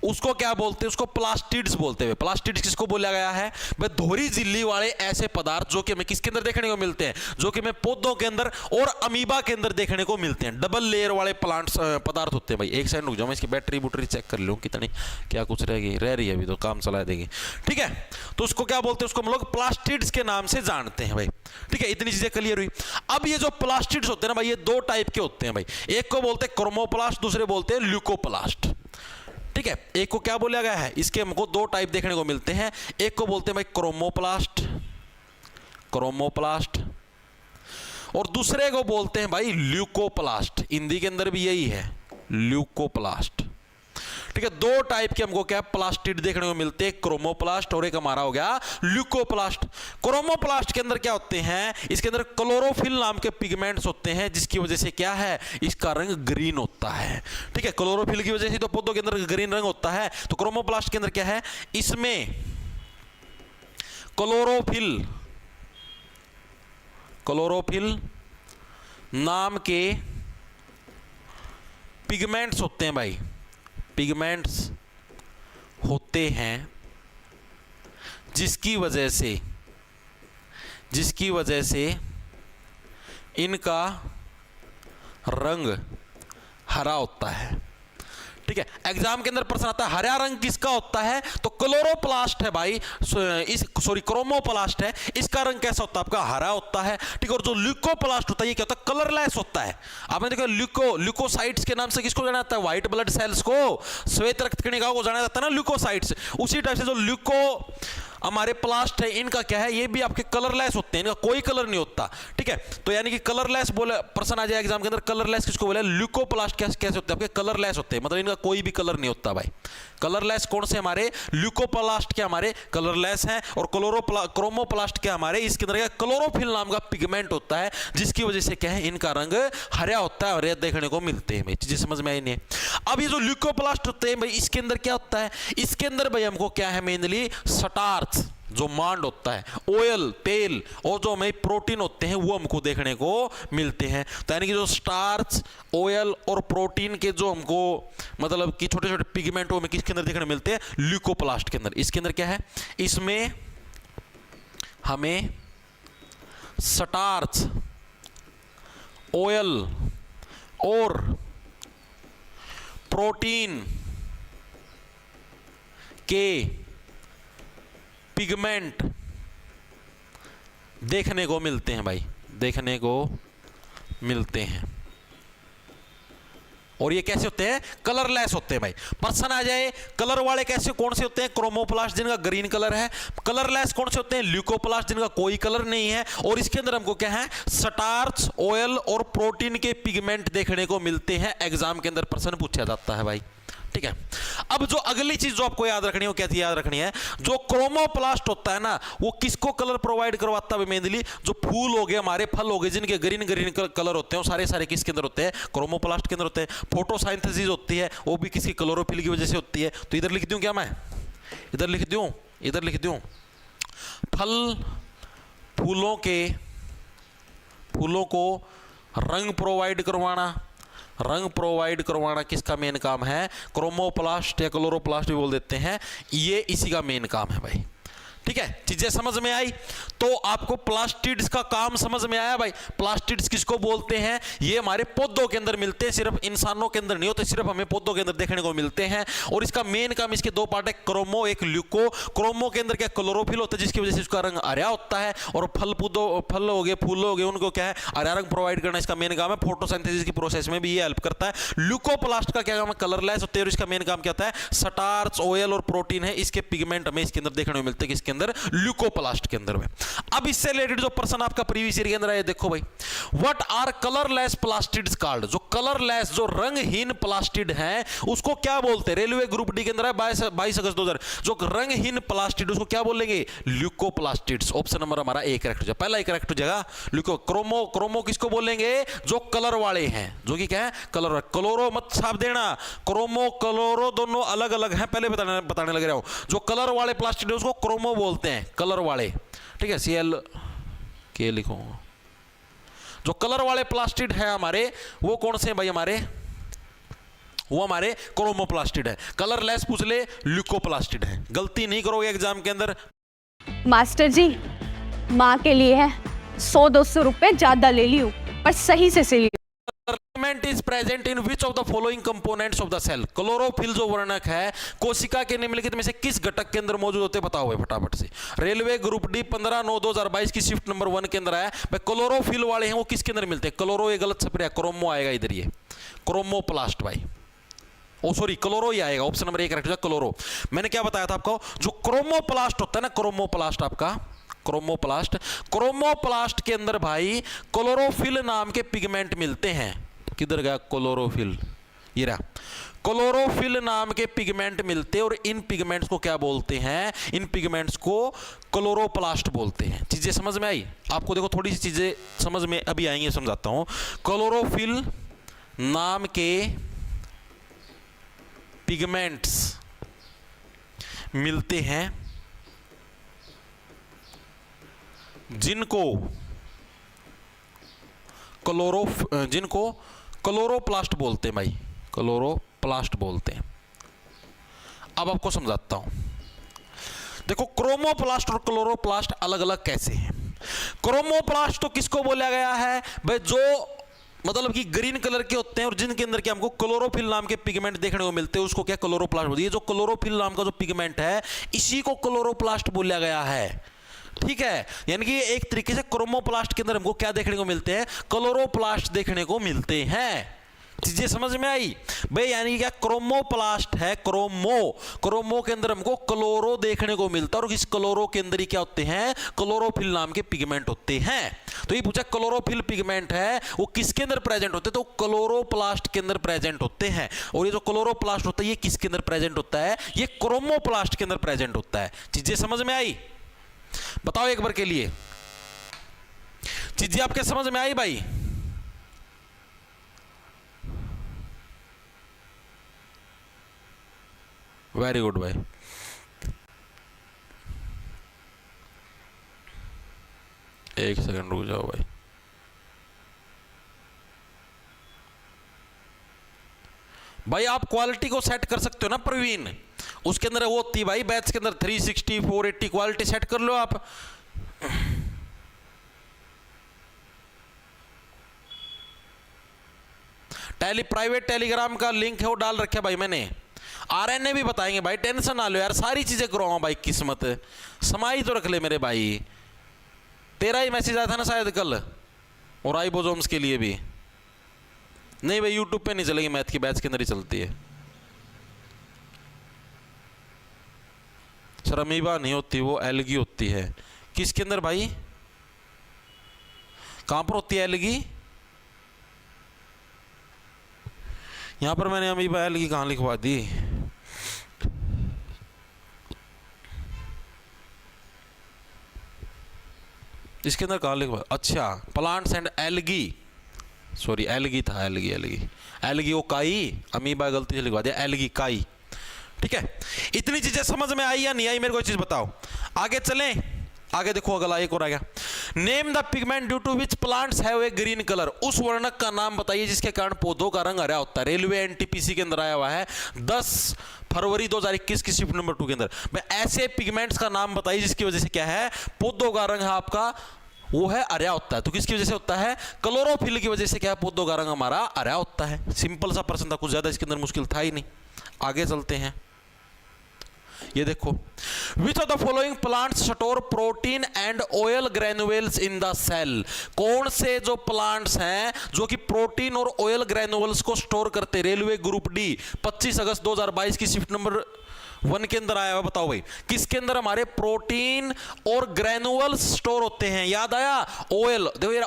उसको क्या बोलते हैं? उसको प्लास्टिड्स बोलते हैं। प्लास्टिड्स किसको बोला गया है? भाई धोरी झिल्ली वाले ऐसे पदार्थ जो कि हमें किसके अंदर देखने को मिलते हैं? जो कि हमें पौधों के अंदर और अमीबा के अंदर देखने को मिलते हैं। डबल लेयर वाले प्लांट्स पदार्थ होते हैं भाई। एक सेकंड रुक जाओ, मैं इसकी बैटरी बुटरी चेक कर लूँ कितनी क्या कुछ रह रही है, अभी तो काम चला देगी। ठीक है, तो उसको क्या बोलते हैं? उसको हम लोग प्लास्टिड्स के नाम से जानते हैं भाई। ठीक है, इतनी चीजें क्लियर हुई। अब ये जो प्लास्टिड्स होते हैं ना भाई, ये दो टाइप के होते हैं भाई। एक को बोलते हैं क्रोमोप्लास्ट, दूसरे बोलते हैं ल्यूकोप्लास्ट। ठीक है, एक को क्या बोला गया है? इसके हमको दो टाइप देखने को मिलते हैं। एक को बोलते हैं भाई क्रोमोप्लास्ट, क्रोमोप्लास्ट, और दूसरे को बोलते हैं भाई ल्यूकोप्लास्ट। हिंदी के अंदर भी यही है, ल्यूकोप्लास्ट। ठीक है, दो टाइप के हमको क्या प्लास्टिड देखने को मिलते हैं, क्रोमोप्लास्ट और एक हमारा हो गया ल्यूकोप्लास्ट। क्रोमोप्लास्ट के अंदर क्या होते हैं? इसके अंदर क्लोरोफिल नाम के पिगमेंट्स होते हैं, जिसकी वजह से क्या है? इसका रंग ग्रीन होता है। ठीक है, क्लोरोफिल की वजह से तो पौधों के अंदर ग्रीन रंग होता है। तो क्रोमोप्लास्ट के अंदर क्या है? इसमें क्लोरोफिल नाम के पिगमेंट्स होते हैं भाई, पिगमेंट्स होते हैं, जिसकी वजह से इनका रंग हरा होता है। ठीक है, एग्जाम के अंदर प्रश्न आता है हरा रंग किसका होता है? तो क्लोरोप्लास्ट है भाई, क्रोमोप्लास्ट है, इसका रंग कैसा होता है? आपका हरा होता है। ठीक है, और जो ल्यूकोप्लास्ट होता है ये क्या होता है? कलरलेस होता है। आपने देखा ल्यूकोसाइट्स के नाम से किसको जाना जाता है? व्हाइट ब्लड सेल्स को, श्वेत रक्त कणिकाओं को जाना जाता है ना ल्यूकोसाइट्स। उसी टाइप से जो ल्यूको हमारे प्लास्ट है, इनका क्या है? ये भी आपके कलरलेस होते हैं, इनका कोई कलर नहीं होता। ठीक है, तो यानी कि कलरलेस बोले प्रश्न आ जाए एग्जाम के अंदर, कलरलेस किसको बोले? ल्यूकोप्लास्ट कैसे होते हैं? आपके कलरलेस होते हैं, मतलब इनका कोई भी कलर नहीं होता भाई। कलरलेस कौन से? हमारे ल्यूकोप्लास्ट के हमारे कलरलेस हैं, और क्रोमोप्लास्ट के हमारे इसके अंदर क्लोरोफिल नाम का पिगमेंट होता है, जिसकी वजह से क्या है? इनका रंग हरा होता है और रेड देखने को मिलते हैं भाई। चीजें समझ में आई नहीं? अब ये जो ल्यूकोप्लास्ट होते हैं भाई, इसके अंदर क्या होता है? इसके अंदर भाई हमको क्या है? मेनली स्टार्च, जो मांड होता है, ऑयल तेल, और जो हमें प्रोटीन होते हैं वो हमको देखने को मिलते हैं। तो यानी कि जो स्टार्च, ऑयल और प्रोटीन के जो हमको मतलब कि छोटे छोटे पिगमेंट हमें किसके अंदर देखने मिलते हैं? ल्यूकोप्लास्ट के अंदर। इसके अंदर क्या है? इसमें हमें स्टार्च, ऑयल और प्रोटीन के पिगमेंट देखने को मिलते हैं भाई, देखने को मिलते हैं। और ये कैसे होते हैं? कलरलेस होते हैं भाई। प्रश्न आ जाए कलर वाले कैसे कौन से होते हैं? क्रोमोप्लास्ट जिनका ग्रीन कलर है। कलरलेस कौन से होते हैं? ल्यूकोप्लास्ट जिनका कोई कलर नहीं है। और इसके अंदर हमको क्या है? स्टार्च, ऑयल और प्रोटीन के पिगमेंट देखने को मिलते हैं। एग्जाम के अंदर प्रश्न पूछा जाता है भाई। ठीक है, अब जो अगली चीज जो आपको याद रखनी है वो क्या थी? याद रखनी है जो क्रोमोप्लास्ट होता है ना, वो किसको कलर प्रोवाइड करवाता है? मेनली जो फूल हो गए, हमारे फल हो गए, जिनके ग्रीन ग्रीन कलर होते हैं, वो सारे किसके अंदर होते हैं? क्रोमोप्लास्ट के अंदर होते हैं। फोटोसाइंथेसिस होती है, वो भी किसी क्लोरोफिल की वजह से होती है। तो इधर लिख दूं क्या? मैं इधर लिख दूं फूलों को रंग प्रोवाइड करवाना किसका मेन काम है? क्रोमोप्लास्ट या क्लोरोप्लास्ट भी बोल देते हैं, ये इसी का मेन काम है भाई। ठीक है, चीजें समझ में आई? तो आपको प्लास्टिड्स का काम समझ में आया भाई। प्लास्टिड्स किसको बोलते हैं? ये हमारे पौधों के अंदर मिलते हैं, सिर्फ इंसानों के अंदर नहीं होते, सिर्फ हमें पौधों के अंदर देखने को मिलते हैं। और इसका मेन काम, इसके दो पार्ट है, क्रोमो एक ल्यूको। क्रोमो के अंदर क्या? क्लोरोफिल होता है, जिसकी वजह से इसका रंग हरा होता है। और फल हो गए, फूल हो गए, उनको क्या है? हरा रंग प्रोवाइड करना इसका मेन काम है। फोटोसिंथेसिस की प्रोसेस में भी ये हेल्प करता है। ल्यूकोप्लास्ट का क्या काम है? कलरलेस होते हैं, और इसका मेन काम क्या होता है? स्टार्च, ऑयल और प्रोटीन है, इसके पिगमेंट हमें इसके अंदर देखने को मिलते हैं, किसके अंदर? ल्यूकोप्लास्ट के अंदर में। अब इससे रिलेटेड जो प्रश्न आपका प्रीवियस ईयर के अंदर आया, देखो भाई, what are colourless plastids called? जो कलरलेस, जो रंगहीन प्लास्टिड है, उसको क्या बोलते हैं? रेलवे ग्रुप डी के अंदर है 22 अगस्त 2000। जो रंगहीन प्लास्टिड, उसको क्या बोलेंगे? ल्यूकोप्लास्टिड्स। ऑप्शन नंबर हमारा ए करेक्ट हो जाएगा, पहला ही करेक्ट हो जाएगा। ल्यूको। क्रोमो किसको बोलेंगे? जो कलर वाले हैं, जो कि क्या है? कलर। क्लोरो मत छाप देना, क्रोमो क्लोरो दोनों अलग अलग हैं, पहले बताने लग रहा हूं। जो कलर वाले प्लास्टिड है उसको क्रोमो बोलते हैं, कलर वाले। ठीक है, CL के लिखो। जो कलर वाले प्लास्टिड है हमारे वो कौन से हैं भाई हमारे, वो हमारे क्रोमोप्लास्टिड है। कलरलेस पूछ ले ल्यूकोप्लास्टिड है। गलती नहीं करोगे एग्जाम के अंदर। मास्टर जी, माँ के लिए है 100-200 रुपए ज्यादा ले लियो, पर सही से सिलियो। Element is present in which of the following components of the cell. Chlorophyll जो वर्णक है कोशिका के निम्नलिखित में से किस घटक के अंदर मौजूद होते हैं, बताओ भाई फटाफट से। रेलवे ग्रुप डी 15/9/2022 की शिफ्ट नंबर 1 के अंदर आया भाई। क्लोरोफिल वाले हैं वो किसके अंदर मिलते हैं? क्लोरो, ये गलत छप रहा है, क्रोमो आएगा इधर, ये क्रोमोप्लास्ट भाई, ओ सॉरी क्लोरो ही आएगा, ऑप्शन नंबर 1 करेक्ट है क्लोरो। मैंने क्या बताया था आपको, जो क्रोमोप्लास्ट होता है ना, क्रोमोप्लास्ट आपका क्रोमोप्लास्ट के अंदर भाई क्लोरोफिल नाम के पिगमेंट मिलते हैं। किधर गया क्लोरोफिल, ये रहा, क्लोरोफिल नाम के पिगमेंट मिलते हैं और इन पिगमेंट्स को क्या बोलते हैं? इन पिगमेंट्स को क्लोरोप्लास्ट बोलते हैं। चीजें समझ में आई आपको? देखो थोड़ी सी चीजें समझ में अभी आएंगी, समझाता हूं। क्लोरोफिल नाम के पिगमेंट्स मिलते हैं जिनको क्लोरोप्लास्ट बोलते हैं भाई, क्लोरोप्लास्ट बोलते हैं। अब आपको समझाता हूं। देखो क्रोमोप्लास्ट और क्लोरोप्लास्ट अलग अलग कैसे हैं। क्रोमोप्लास्ट तो किसको बोला गया है भाई, जो मतलब कि ग्रीन कलर के होते हैं और जिनके अंदर क्या हमको क्लोरोफिल नाम के पिगमेंट देखने को मिलते हैं, उसको क्या क्लोरोप्लास्ट बोलते हैं। ये जो क्लोरोफिल नाम का जो पिगमेंट है इसी को क्लोरोप्लास्ट बोला गया है, ठीक है। यानी कि एक तरीके से क्रोमोप्लास्ट के अंदर हमको क्या देखने को मिलते हैं? क्लोरोप्लास्ट देखने को मिलते हैं। चीजें समझ में आई भाई? यानी क्या क्रोमोप्लास्ट है, क्रोमो के अंदर हमको क्लोरो देखने को मिलता है और इस क्लोरो के अंदर ही क्या होते हैं? क्लोरोफिल नाम के पिगमेंट होते हैं। तो ये पूछा क्लोरोफिल पिगमेंट है वो किसके अंदर प्रेजेंट होते हैं? तो क्लोरोप्लास्ट के अंदर प्रेजेंट होते हैं। और ये जो क्लोरोप्लास्ट होता है ये किसके अंदर प्रेजेंट होता है? ये क्रोमोप्लास्ट के अंदर प्रेजेंट होता है। चीजें समझ में आई? बताओ एक बार के लिए, चीजें आपके समझ में आई भाई? वेरी गुड भाई। एक सेकंड रुक जाओ भाई। भाई आप क्वालिटी को सेट कर सकते हो ना प्रवीण, उसके अंदर वो होती है भाई बैच के अंदर 360 480 क्वालिटी सेट कर लो आप। प्राइवेट टेलीग्राम का लिंक है वो डाल रखा है भाई मैंने। आरएनए भी बताएंगे भाई, टेंशन ना लो यार, सारी चीजें करवाऊंगा भाई। किस्मत समाई तो रख ले मेरे भाई। तेरा ही मैसेज आया था ना शायद कल, और राइबोसोम्स के लिए भी। नहीं भाई यूट्यूब पे नहीं चलेगी, मैथ की बैच के अंदर ही चलती है। सर अमीबा नहीं होती, वो एलगी होती है। किसके अंदर भाई? कहां पर होती है एलगी? यहां पर मैंने अमीबा एलगी कहां लिखवा दी? इसके अंदर कहां लिखवा? अच्छा plants and algae, sorry algae था, एलगी वो काई, अमीबा गलती से लिखवा दिया, एलगी काई। ठीक है, इतनी चीजें समझ में आई या नहीं आई? मेरे को एक चीज बताओ। आगे चलें, आगे देखो अगला एक और आ गया। Name the pigment due to which plants have a green colour. उस वर्णक का नाम बताइए जिसके कारण पौधों का रंग हरा होता है। रेलवे एनटीपीसी के अंदर आया हुआ है 10 फरवरी 2021 की शिफ्ट नंबर 2 के अंदर। मैं ऐसे पिगमेंट्स का नाम बताइए जिसकी वजह से क्या है, पौधों का रंग है आपका वो है हरा होता है। तो किसकी वजह से होता है? क्लोरोफिल की वजह से क्या है, पौधों का रंग हमारा हरा होता है। सिंपल सा प्रश्न था, कुछ ज्यादा इसके अंदर मुश्किल था ही नहीं। आगे चलते हैं, ये देखो। Which of the following plants store protein and oil granules in the cell. कौन से जो प्लांट्स हैं जो कि प्रोटीन और ऑयल ग्रेन्युल्स को स्टोर करते? रेलवे ग्रुप डी 25 अगस्त 2022 की शिफ्ट नंबर 1 के अंदर आया हुआ। बताओ भाई किसके अंदर हमारे प्रोटीन और ग्रेन्युल्स स्टोर होते हैं? याद आया? ऑयल, देखो यार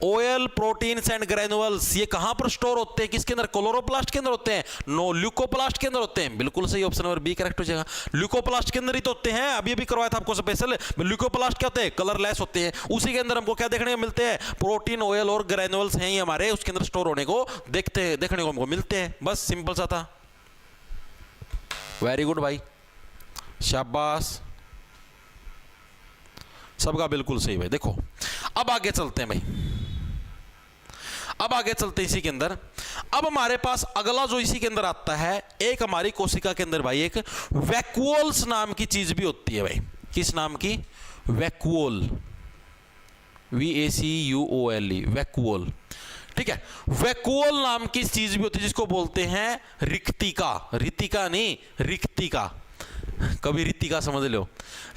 ऑयल प्रोटीन्स एंड ग्रेन्युल्स ये कहां पर स्टोर होते हैं? किसके अंदर? क्लोरोप्लास्ट के अंदर होते हैं? नो, ल्यूकोप्लास्ट के अंदर होते हैं। बिल्कुल सही, ऑप्शन नंबर बी करेक्ट हो जाएगा। ल्यूकोप्लास्ट के अंदर ही तो होते हैं। अभी भी करवाया था आपको स्पेशल। ल्यूकोप्लास्ट क्या होते हैं? कलरलेस होते हैं। उसी के अंदर हमको क्या देखने को मिलते हैं? प्रोटीन, ऑयल और ग्रेन्युल्स हैं ये हमारे उसके अंदर स्टोर होने को देखने को हमको मिलते हैं। बस सिंपल सा था। वेरी गुड भाई, शाबाश, सबका बिल्कुल सही भाई। देखो अब आगे चलते हैं भाई। अब आगे चलते हैं इसी के अंदर। अब हमारे पास अगला जो इसी के अंदर आता है, एक हमारी कोशिका के अंदर भाई एक वैक्यूल्स नाम की चीज भी होती है भाई। किस नाम की? Vacuole, VACUOLE, vacuole. ठीक है, वैक्यूल नाम की चीज भी होती है जिसको बोलते हैं रिक्तिका। रितिका नहीं, रिक्तिका। कभी रिक्तिका समझ लो,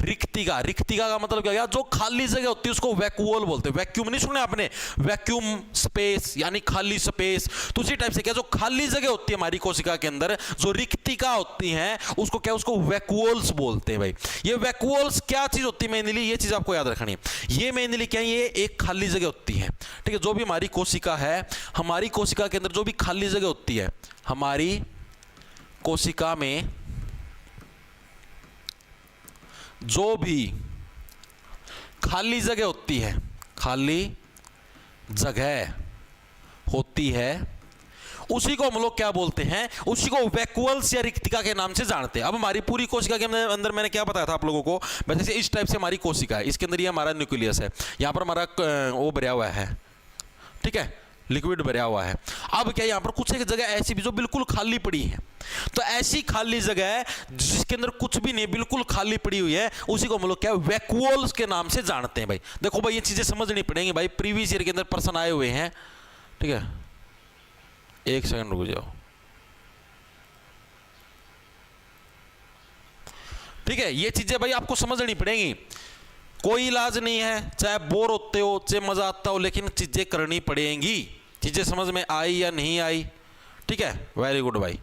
रिक्तिका। रिक्तिका का मतलब क्या गया? जो खाली जगह होती है उसको वैक्यूल बोलते हैं। वैक्यूम नहीं सुना आपने? वैक्यूम स्पेस यानी खाली स्पेस। तो उसी टाइप से क्या, जो खाली जगह होती है हमारी कोशिका के अंदर, जो रिक्तिका होती है, उसको क्या, उसको वैक्यूल्स बोलते हैं भाई। ये वैक्यूल्स क्या चीज होती है मेनली, ये चीज आपको याद रखनी है। ये मेनली क्या है, ये एक खाली जगह होती है। ठीक है, जो भी हमारी कोशिका है, हमारी कोशिका के अंदर जो भी खाली जगह होती है, हमारी कोशिका में जो भी खाली जगह होती है, खाली जगह होती है, उसी को हम लोग क्या बोलते हैं? उसी को वैक्यूल्स या रिक्तिका के नाम से जानते हैं। अब हमारी पूरी कोशिका के अंदर मैंने क्या बताया था आप लोगों को? वैसे इस टाइप से हमारी कोशिका है, इसके अंदर ये हमारा न्यूक्लियस है, यहां पर हमारा वो भरा हुआ है, ठीक है, लिक्विड भरा हुआ है। अब क्या, यहां पर कुछ एक जगह ऐसी भी जो बिल्कुल खाली पड़ी है, तो ऐसी खाली जगह जिसके अंदर कुछ भी नहीं, बिल्कुल खाली पड़ी हुई है, उसी को हम लोग क्या, वैक्यूल्स के नाम से जानते हैं भाई। देखो भाई, ये चीजें समझनी पड़ेंगी भाई, प्रीवियस ईयर के अंदर पर्सन आए हुए हैं। ठीक है, एक सेकंड रुक जाओ। ठीक है, ये चीजें भाई आपको समझनी पड़ेंगी, कोई इलाज नहीं है, चाहे बोर होते हो चाहे मजा आता हो, लेकिन चीजें करनी पड़ेंगी। चीजें समझ में आई या नहीं आई? ठीक है, वेरी गुड भाई।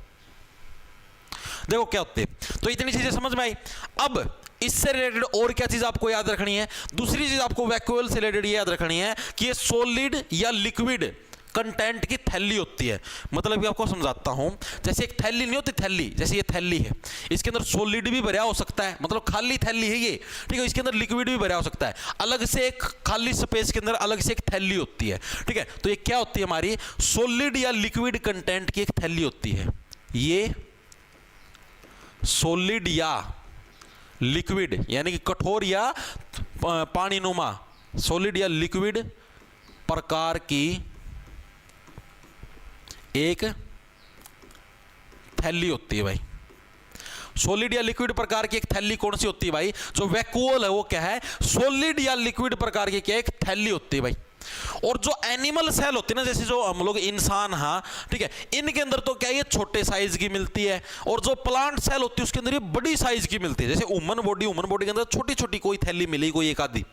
देखो क्या होते, तो इतनी चीजें समझ में आई। अब इससे रिलेटेड और क्या चीज आपको याद रखनी है? दूसरी चीज आपको वैक्यूल से रिलेटेड ये याद रखनी है कि ये सॉलिड या लिक्विड कंटेंट की थैली होती है। मतलब कि आपको समझाता हूं, जैसे एक थैली नहीं होती, थैली जैसे ये थैली है, इसके अंदर सॉलिड भी भरा हो सकता है, मतलब खाली थैली है ये, ठीक है, इसके अंदर लिक्विड भी भरा हो सकता है। अलग से एक खाली स्पेस के अंदर अलग से एक थैली होती है। ठीक है, तो ये क्या होती है? हमारी सॉलिड या लिक्विड कंटेंट की एक थैली होती है। ये सॉलिड या लिक्विड यानी कि कठोर या पानीनुमा, सॉलिड या लिक्विड प्रकार की एक थैली होती है भाई। सॉलिड या लिक्विड प्रकार की एक थैली कौन सी होती है भाई? जो वैक्यूल है वो क्या है? सॉलिड या लिक्विड प्रकार की क्या एक थैली होती है भाई। और जो एनिमल सेल होती है ना, जैसे जो हम लोग इंसान, हाँ ठीक है, इनके अंदर तो क्या ये छोटे साइज की मिलती है, और जो प्लांट सेल होती है उसके अंदर ये बड़ी साइज की मिलती है। जैसे ह्यूमन बॉडी के अंदर छोटी छोटी कोई थैली मिली, कोई एक आधी,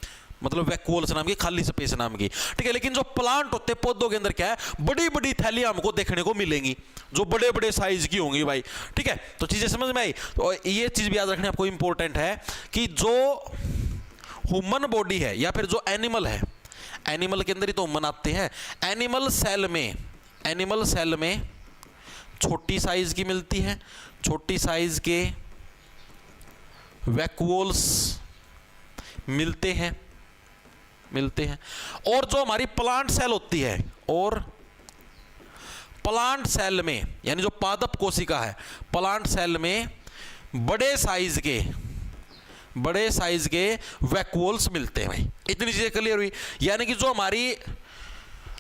मतलब वैक्यूल्स नाम की, खाली स्पेस नाम की। ठीक है, लेकिन जो प्लांट होते हैं, पौधों के अंदर क्या है, बड़ी बड़ी थैलियां हमको देखने को मिलेंगी, जो बड़े बड़े साइज की होंगी भाई। ठीक है, तो चीजें समझ में आई। तो ये चीज भी याद रखनी आपको इंपॉर्टेंट है कि जो ह्यूमन बॉडी है या फिर जो एनिमल है, एनिमल के अंदर ही तो ह्यूमन आते हैं, एनिमल सेल में छोटी साइज की मिलती है, छोटी साइज के वैक्यूल्स मिलते हैं। और जो हमारी प्लांट सेल होती है, और प्लांट सेल में यानी जो पादप कोशिका है, प्लांट सेल में बड़े साइज के वैक्यूल्स मिलते हैं भाई। इतनी चीजें क्लियर हुई। यानी कि जो हमारी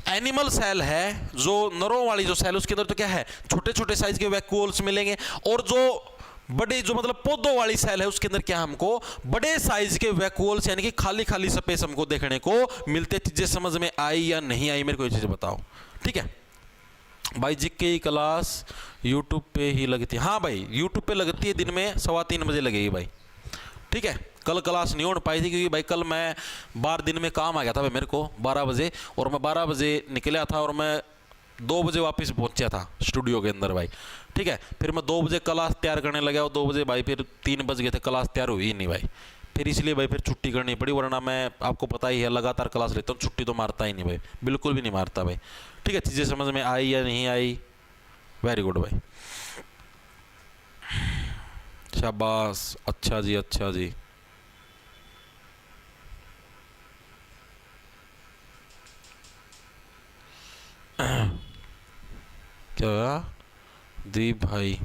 एनिमल सेल है, जो नरों वाली जो सेल, उसके अंदर तो क्या है, छोटे छोटे साइज के वैक्यूल्स मिलेंगे, और जो बड़े जो मतलब पौधों वाली सेल है उसके अंदर क्या हमको बड़े साइज के वैक्यूल्स यानी कि खाली खाली स्पेस हमको देखने को मिलते। चीजें समझ में आई या नहीं आई, मेरे को ये चीजें बताओ। ठीक है भाई, जीके की क्लास यूट्यूब पे ही लगती है? हाँ भाई, यूट्यूब पे लगती है, दिन में 3:15 बजे लगेगी भाई। ठीक है, कल क्लास नहीं हो पाई थी क्योंकि भाई कल मैं बाहर दिन में काम आ गया था भाई मेरे को 12 बजे, और मैं 12 बजे निकला था और मैं 2 बजे वापस पहुंचा था स्टूडियो के अंदर भाई। ठीक है, फिर मैं 2 बजे क्लास तैयार करने लगा, और 2 बजे भाई फिर 3 बज गए थे, क्लास तैयार हुई ही नहीं भाई। फिर इसलिए भाई फिर छुट्टी करनी पड़ी, वरना मैं आपको पता ही है लगातार क्लास लेता हूँ, छुट्टी तो मारता ही नहीं भाई, बिल्कुल भी नहीं मारता भाई। ठीक है, चीज़ें समझ में आई या नहीं आई? वेरी गुड भाई, शाबाश, अच्छा जी, अच्छा जी। क्या दीप भाई,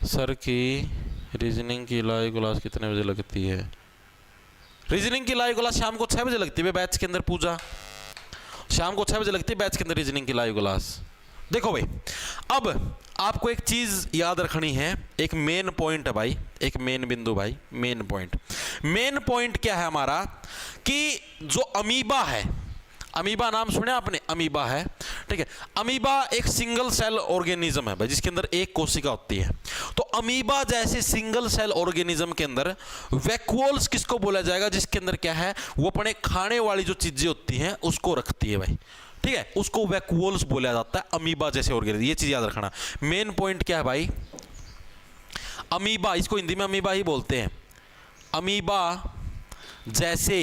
सर की रीजनिंग की लाइव क्लास कितने बजे लगती है? रीजनिंग की लाइव क्लास शाम को 6 बजे लगती है बैच के अंदर। पूजा शाम को 6 बजे लगती है बैच के अंदर रीजनिंग की लाइव क्लास। देखो भाई, अब आपको एक चीज याद रखनी है, एक मेन पॉइंट है भाई, एक मेन बिंदु भाई, मेन पॉइंट। मेन पॉइंट क्या है हमारा कि जो अमीबा है, अमीबा नाम सुने आपने? अमीबा है, ठीक है। अमीबा एक सिंगल सेल ऑर्गेनिज्म है भाई, जिसके अंदर एक कोशिका होती है। तो अमीबा जैसे सिंगल सेल ऑर्गेनिज्म के अंदर वैक्यूल्स किसको बोला जाएगा? जिसके अंदर क्या है, वो अपने खाने वाली जो चीजें होती हैं उसको रखती है भाई, ठीक है, उसको वैक्यूल्स बोला जाता है, अमीबा जैसे ऑर्गेनिज्म। ये चीज याद रखना। मेन पॉइंट क्या है भाई? अमीबा, इसको हिंदी में अमीबा ही बोलते हैं। अमीबा जैसे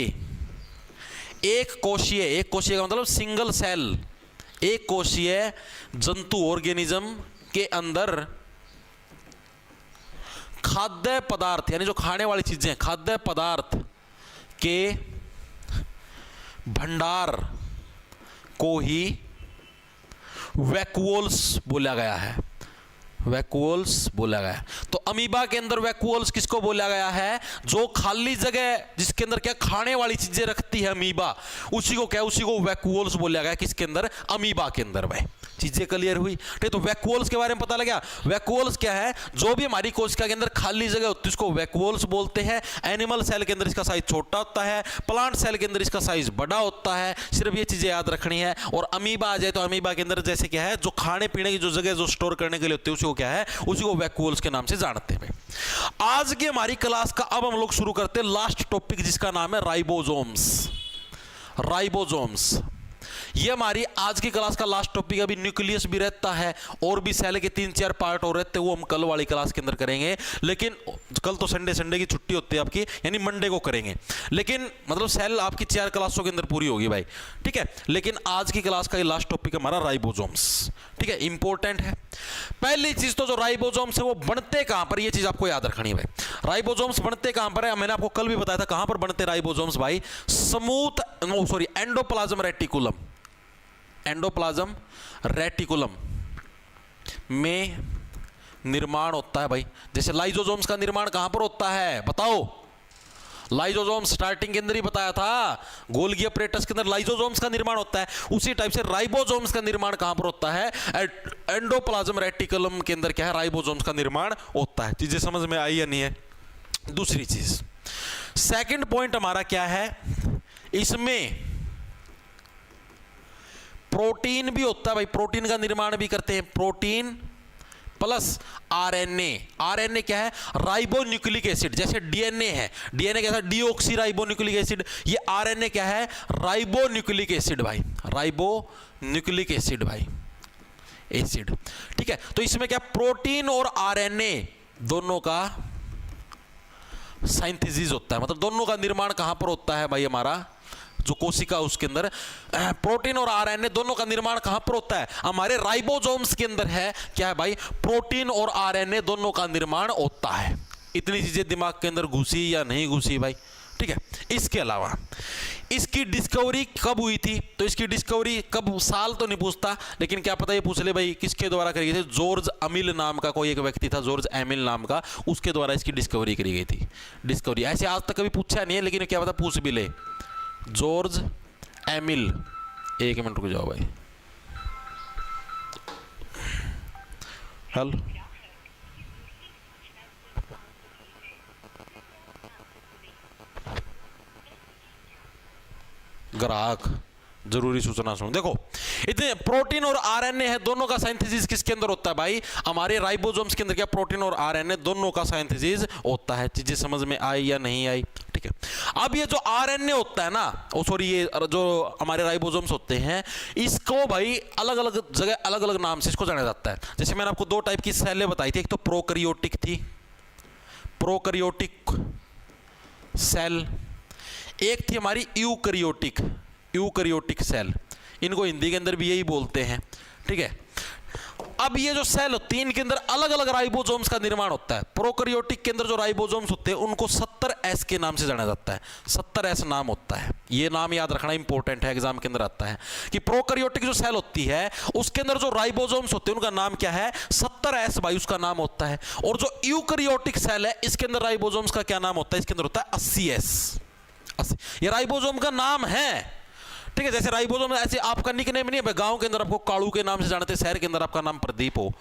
एक कोशीय का मतलब सिंगल सेल, एक कोशीय जंतु ऑर्गेनिज्म के अंदर खाद्य पदार्थ, यानी जो खाने वाली चीजें, खाद्य पदार्थ के भंडार को ही वैक्यूल्स बोला गया है, वैक्यूल्स बोला गया है। तो अमीबा के अंदर वैक्यूल्स किसको बोला गया है? जो खाली जगह जिसके अंदर क्या खाने वाली चीजें रखती है अमीबा, उसी को क्या, उसी को वैक्यूल्स बोला गया। किसके अंदर? अमीबा के अंदर भाई। चीजें क्लियर हुई? ठीक, तो वैक्यूल्स के बारे में पता लगा। वैक्यूल्स क्या है? जो भी हमारी कोशिका के अंदर खाली जगह होती है उसको वैक्यूल्स बोलते हैं। एनिमल सेल के अंदर इसका साइज छोटा होता है, प्लांट सेल के अंदर इसका साइज बड़ा होता है। सिर्फ ये चीजें याद रखनी है। और अमीबा आ जाए तो अमीबा के अंदर जैसे क्या है, जो खाने पीने की जो जगह जो स्टोर करने के लिए होती है उसी को क्या है, उसी को वैक्यूल्स के नाम से जानते हैं भाई। आज की हमारी क्लास का अब हम लोग शुरू करते हैं लास्ट टॉपिक, जिसका नाम है राइबोसोम्स। राइबोसोम्स ये हमारी आज की क्लास का लास्ट टॉपिक। अभी न्यूक्लियस भी रहता है और भी सेल के 3-4 पार्ट और रहते हैं, वो हम कल वाली क्लास के अंदर करेंगे। लेकिन कल तो संडे की छुट्टी होती है आपकी, यानी मंडे को करेंगे। लेकिन मतलब सेल आपकी 4 क्लासों के अंदर पूरी होगी भाई, ठीक है। लेकिन आज की क्लास का ये लास्ट टॉपिक हमारा राइबोसोम्स, ठीक है, इंपॉर्टेंट है। पहली चीज तो जो राइबोसोम्स है वो बनते कहां पर, ये चीज आपको याद रखनी है भाई। राइबोसोम्स बनते कहां पर है? मैंने आपको कल भी बताया था कहां पर बनते राइबोसोम्स भाई। एंडोप्लाज्म रेटिकुलम, एंडोप्लाज्म रेटिकुलम में निर्माण होता है भाई। जैसे लाइसोसोम्स का निर्माण कहां पर होता है बताओ? लाइसोसोम स्टार्टिंग के अंदर ही बताया था, गोल्गी अपरेटस के अंदर लाइसोसोम्स का निर्माण होता है। उसी टाइप से राइबोसोम्स का निर्माण कहां पर होता है? एंडोप्लाज्म रेटिकुलम के अंदर क्या है, राइबोसोम्स का निर्माण होता है। चीजें समझ में आई या नहीं है? दूसरी चीज, सेकंड पॉइंट हमारा क्या है, इसमें प्रोटीन भी होता है भाई। प्रोटीन का निर्माण भी करते हैं, प्रोटीन प्लस आरएनए। आरएनए क्या है? Ribonucleic acid. जैसे डीएनए है, डीएनए क्या है? Deoxy ribonucleic acid. ये आरएनए क्या है? राइबोन्यूक्लिक एसिड भाई, राइबोन्यूक्लिक एसिड भाई, एसिड, ठीक है। तो इसमें क्या, प्रोटीन और आरएनए दोनों का सिंथेसिस होता है, मतलब दोनों का निर्माण कहां पर होता है भाई? हमारा जो कोशिका उसके अंदर प्रोटीन और आरएनए दोनों का निर्माण कहां पर होता है? हमारे राइबोसोम्स के अंदर है क्या है भाई? प्रोटीन और आरएनए दोनों का निर्माण होता है। इतनी चीजें दिमाग के अंदर घुसी या नहीं घुसी भाई, ठीक है। इसके अलावा इसकी डिस्कवरी कब हुई थी? तो इसकी डिस्कवरी कब, साल तो नहीं पूछता, लेकिन क्या पता ये पूछ ले भाई किसके द्वारा करी गई थी? जॉर्ज एमिल नाम का कोई एक व्यक्ति था, जॉर्ज एमिल नाम का, उसके द्वारा इसकी डिस्कवरी करी गई थी। डिस्कवरी ऐसे आज तक कभी पूछा नहीं है, लेकिन क्या पता पूछ भी ले। जॉर्ज एमिल, एक मिनट रुक जाओ भाई। हेलो, ग्राहक जरूरी सूचना सुन। देखो, इतने प्रोटीन और आरएनए है, दोनों का सिंथेसिस किसके अंदर होता है भाई? हमारे राइबोसोम्स के अंदर क्या प्रोटीन और आरएनए दोनों का सिंथेसिस होता है। चीजें समझ में आई या नहीं आई? ठीक है। अब ये जो आरएनए होता है ना, ये जो हमारे राइबोसोम्स होते हैं, इसको भाई अलग अलग जगह अलग अलग नाम से इसको जाना जाता है। जैसे मैंने आपको 2 टाइप की सेलें बताई थी, एक तो प्रोकैरियोटिक थी, प्रोकैरियोटिक सेल, एक थी हमारी यूकैरियोटिक, यूकैरियोटिक सेल। इनको हिंदी के अंदर भी यही बोलते हैं, ठीक है। अब ये जो सेल होती है इनके अंदर अलग अलग राइबोसोम्स का निर्माण होता है। प्रोकैरियोटिक के अंदर जो राइबोसोम्स होते हैं उनको 70S के नाम से जाना जाता है। 70S नाम होता है, ये नाम याद रखना इंपॉर्टेंट है, एग्जाम के अंदर आता है कि प्रोकैरियोटिक जो सेल होती है उसके अंदर जो राइबोसोम्स होते हैं उनका नाम क्या है, 70S भाई उसका नाम होता है। और जो यूकैरियोटिक सेल है इसके अंदर राइबोसोम्स का क्या नाम होता है, इसके अंदर होता है 80S। ये राइबोसोम का नाम है, ठीक है। जैसे राइबोसोम ऐसे आपका निकनेम नहीं है, गांव के अंदर आपको कालू के नाम से जानते हैं, शहर के अंदर आपका नाम प्रदीप हो,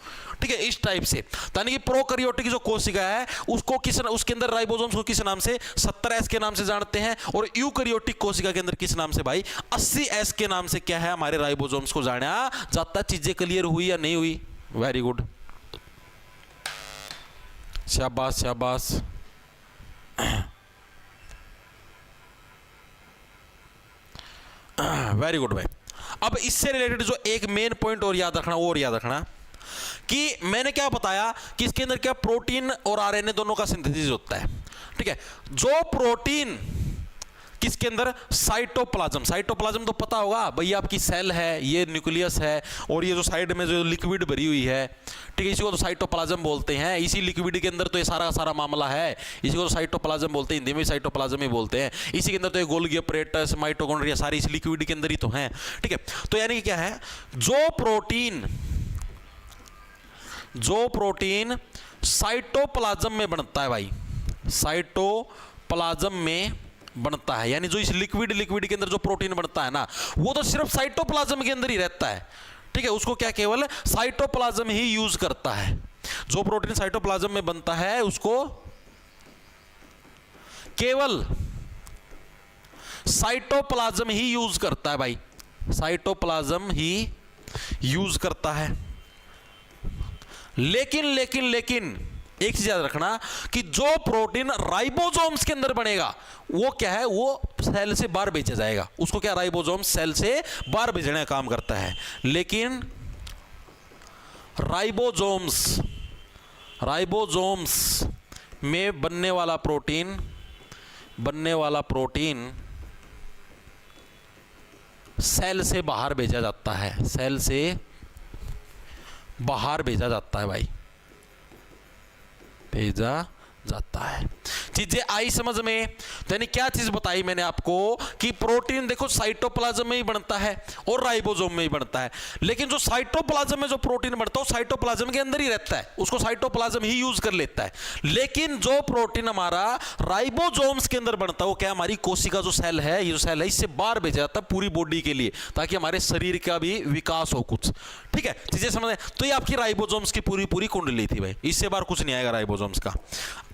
ठीक है, इस टाइप से। यानी कि प्रोकैरियोटिक जो कोशिका है उसको किस, उसके अंदर राइबोसोम्स को किस नाम से, 70S के नाम से जानते हैं। और यूकैरियोटिक कोशिका के अंदर किस नाम से भाई, 80S के नाम से क्या है, हमारे राइबोसोम्स को जाना जाता। चीजें क्लियर हुई या नहीं हुई? वेरी गुड, शाबाश शाबाश। वेरी गुड भाई। अब इससे रिलेटेड जो एक मेन पॉइंट और याद रखना, वो और याद रखना कि मैंने क्या बताया कि इसके अंदर क्या प्रोटीन और आरएनए दोनों का सिंथेसिस होता है, ठीक है। जो प्रोटीन किसके अंदर, साइटोप्लाज्म। साइटोप्लाज्म तो पता होगा भाई, आपकी सेल है, ये न्यूक्लियस है और ये जो साइड में जो लिक्विड भरी हुई है, ठीक है, इसी को तो साइटोप्लाज्म बोलते हैं। इसी लिक्विड के अंदर तो ये सारा सारा मामला है, इसी को तो साइटोप्लाज्म बोलते हैं, हिंदी में साइटोप्लाज्म ही बोलते हैं। इसी के अंदर तो ये गोल्गी अपरेटस, माइटोकॉन्ड्रिया सारी इस लिक्विड के अंदर ही तो हैं, ठीक है। तो यानी कि क्या है, जो प्रोटीन साइटोप्लाज्म में बनता है भाई, साइटोप्लाज्म में बनता है, यानी जो इस लिक्विड के अंदर जो प्रोटीन बनता है ना, वो तो सिर्फ साइटोप्लाज्म के अंदर ही रहता है, ठीक है। उसको क्या केवल साइटोप्लाज्म ही यूज करता है। जो प्रोटीन साइटोप्लाज्म में बनता है उसको केवल साइटोप्लाज्म ही यूज करता है भाई, साइटोप्लाज्म ही यूज करता है। लेकिन एक चीज याद रखना कि जो प्रोटीन राइबोसोम्स के अंदर बनेगा वो क्या है, वो सेल से बाहर भेजा जाएगा। उसको क्या, राइबोसोम सेल से बाहर भेजने का काम करता है। लेकिन राइबोसोम्स में बनने वाला प्रोटीन सेल से बाहर भेजा जाता है, सेल से बाहर भेजा जाता है भाई, भेजा जाता है। चीजें आई समझ में? यानी क्या चीज बताई मैंने आपको कि प्रोटीन देखो साइटोप्लाज्म में ही बनता है और राइबोसोम में ही बनता है। लेकिन जो साइटोप्लाज्म में जो प्रोटीन बनता है वो साइटोप्लाज्म के अंदर ही रहता है, उसको साइटोप्लाज्म ही यूज कर लेता है। लेकिन जो प्रोटीन हमारा राइबोसोम्स के अंदर बनता है वो क्या, हमारी कोशिका जो सेल है, ये जो सेल है, इससे बाहर भेजा जाता है पूरी बॉडी के लिए, ताकि हमारे शरीर का भी विकास हो कुछ, ठीक है। चीजें समझ? तो ये आपकी राइबोसोम्स की पूरी कुंडली थी भाई, इससे बाहर कुछ नहीं आएगा राइबोसोम्स का।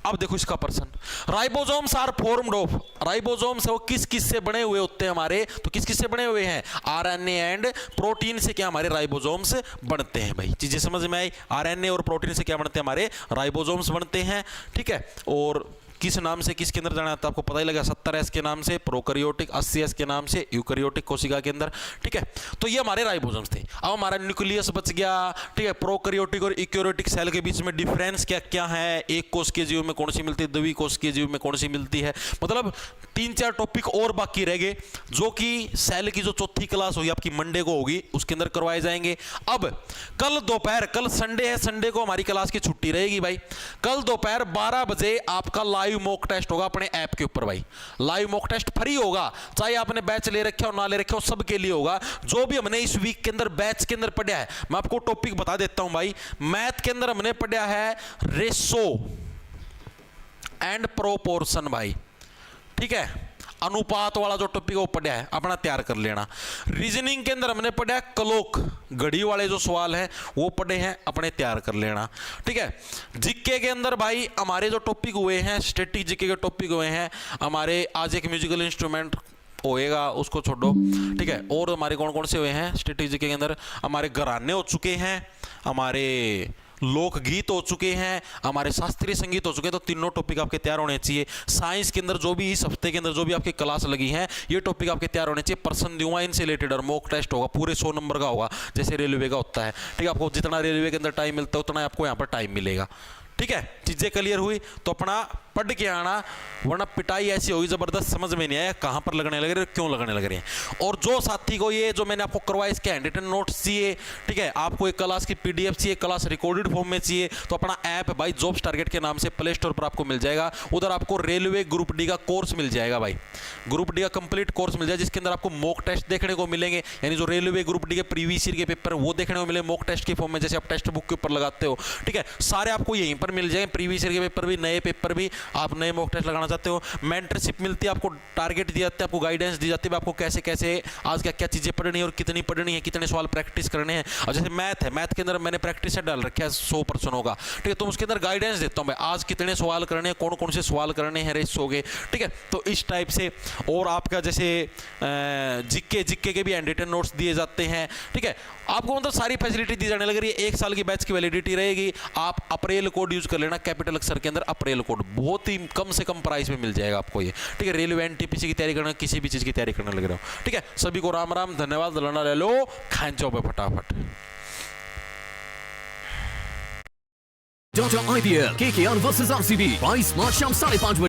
अब देखो इसका प्रश्न, ribosomes are formed of, ribosomes वो किस किस से बने हुए होते हैं हमारे, तो किस किस से बने हुए हैं, आरएनए एंड प्रोटीन से क्या हमारे राइबोसोम्स बनते हैं भाई। चीजें समझ में आई? आरएनए और प्रोटीन से क्या बनते हैं, हमारे राइबोसोम्स बनते हैं, ठीक है। और किस नाम से किसके अंदर जाना था आपको पता ही लगा, 70S के नाम से प्रोकैरियोटिक, 80S के नाम से यूकैरियोटिक कोशिका के अंदर, ठीक है। तो ये हमारे राइबोसोम्स थे। अब हमारा न्यूक्लियस बच गया, ठीक है। प्रोकैरियोटिक और यूकैरियोटिक सेल के बीच में डिफरेंस क्या क्या है, एक कोश के जीव में कौन सी मिलती है, द्विकोश के जीव में कौन सी मिलती है, मतलब 3-4 टॉपिक और बाकी रह गए, जो कि सेल की जो चौथी क्लास होगी आपकी मंडे को होगी, उसके अंदर करवाए जाएंगे। अब कल दोपहर, कल संडे है, संडे को हमारी क्लास की छुट्टी रहेगी भाई। कल दोपहर 12 बजे आपका लाइव मॉक टेस्ट होगा अपने ऐप के ऊपर भाई। लाइव मॉक टेस्ट फ्री होगा, चाहे आपने बैच ले रखे हो ना ले रखे हो, सबके लिए होगा। जो भी हमने इस वीक के अंदर बैच के अंदर पढ़ा है, मैं आपको टॉपिक बता देता हूं भाई। मैथ के अंदर हमने पढ़ा है रेशो एंड प्रोपोर्शन भाई, ठीक है। अनुपात वाला जो टॉपिक वो पढ़ा है अपना तैयार कर लेना। रीजनिंग के अंदर हमने पढ़ा है क्लॉक, घड़ी वाले जो सवाल हैं वो पढ़े हैं, अपने तैयार कर लेना, ठीक है। जीके के अंदर भाई हमारे जो टॉपिक हुए हैं, स्टैटिक जीके के टॉपिक हुए हैं हमारे। आज एक म्यूजिकल इंस्ट्रूमेंट होएगा, उसको छोड़ो, ठीक है। और हमारे कौन कौन से हुए हैं स्टैटिक जीके के अंदर, हमारे घराने हो चुके हैं, हमारे लोकगीत हो चुके हैं, हमारे शास्त्रीय संगीत हो चुके हैं। तो तीनों टॉपिक आपके तैयार होने चाहिए। साइंस के अंदर जो भी इस हफ्ते के अंदर जो भी आपकी क्लास लगी है, ये टॉपिक आपके तैयार होने चाहिए। प्रश्न दूंगा इनसे रिलेटेड और मॉक टेस्ट होगा, पूरे 100 नंबर का होगा, जैसे रेलवे का होता है, ठीक है। आपको जितना रेलवे के अंदर टाइम मिलता है उतना आपको यहाँ पर टाइम मिलेगा, ठीक है, चीजें क्लियर हुई तो अपना पढ़ के आना, वरना पिटाई ऐसी होगी जबरदस्त, समझ में नहीं आया कहां पर लगने लग रहे हैं, क्यों लगने लग रहे हैं। और जो साथी को ये जो मैंने आपको करवाया इसके हैंड रिटन नोट्स चाहिए, ठीक है, आपको एक क्लास की पीडीएफ चाहिए, क्लास रिकॉर्डेड फॉर्म में चाहिए, तो अपना ऐप है भाई जॉब्स टारगेट के नाम से प्ले स्टोर पर आपको मिल जाएगा। उधर आपको रेलवे ग्रुप डी का कोर्स मिल जाएगा भाई, ग्रुप डी का कंप्लीट कोर्स मिल जाएगा, जिसके अंदर आपको मॉक टेस्ट देखने को मिलेंगे, यानी जो रेलवे ग्रुप डी के प्रीवियस ईयर के पेपर वो देखने को मिले मॉक टेस्ट के फॉर्म में, जैसे आप टेक्स्ट बुक के ऊपर लगाते हो, ठीक है, सारे आपको यहीं पर मिल जाएंगे, प्रीवियस ईयर के पेपर भी, नए पेपर भी, आप नए मॉक टेस्ट लगाना चाहते हो। मेंटरशिप मिलती है, आपको टारगेट दिया जाता है, आपको गाइडेंस दी जाती है, आपको कैसे कैसे आज क्या क्या चीजें पढ़नी है और कितनी पढ़नी है, कितने सवाल प्रैक्टिस करने हैं। और जैसे मैथ है, मैथ के अंदर मैंने प्रैक्टिस सेट डाल रखा है 100% होगा, ठीक है, तो उसके अंदर गाइडेंस देता हूं मैं, आज कितने सवाल करने हैं, कौन कौन से सवाल करने हैं रेस हो गए, ठीक है, तो इस टाइप से। और आपका जैसे जिक्के के भी हैंड रिटन नोट्स दिए जाते हैं, ठीक है, आपको मतलब सारी फैसिलिटी दी जाने लग रही है। 1 साल की बैच की वैलिडिटी रहेगी, आप अप्रैल कोड यूज कर लेना, कैपिटल अक्षर के अंदर अप्रैल कोड, बहुत ही कम से कम प्राइस में मिल जाएगा आपको ये, ठीक है। रेलवे एनटीपीसी की तैयारी करना, किसी भी चीज की तैयारी करने लग रहे हो, ठीक है, सभी को राम राम, धन्यवाद, लड़ना ले लो, खांचो पे फटाफट। Dr. IPL, KKR versus RCB, 22 March शाम 5:30 बजे।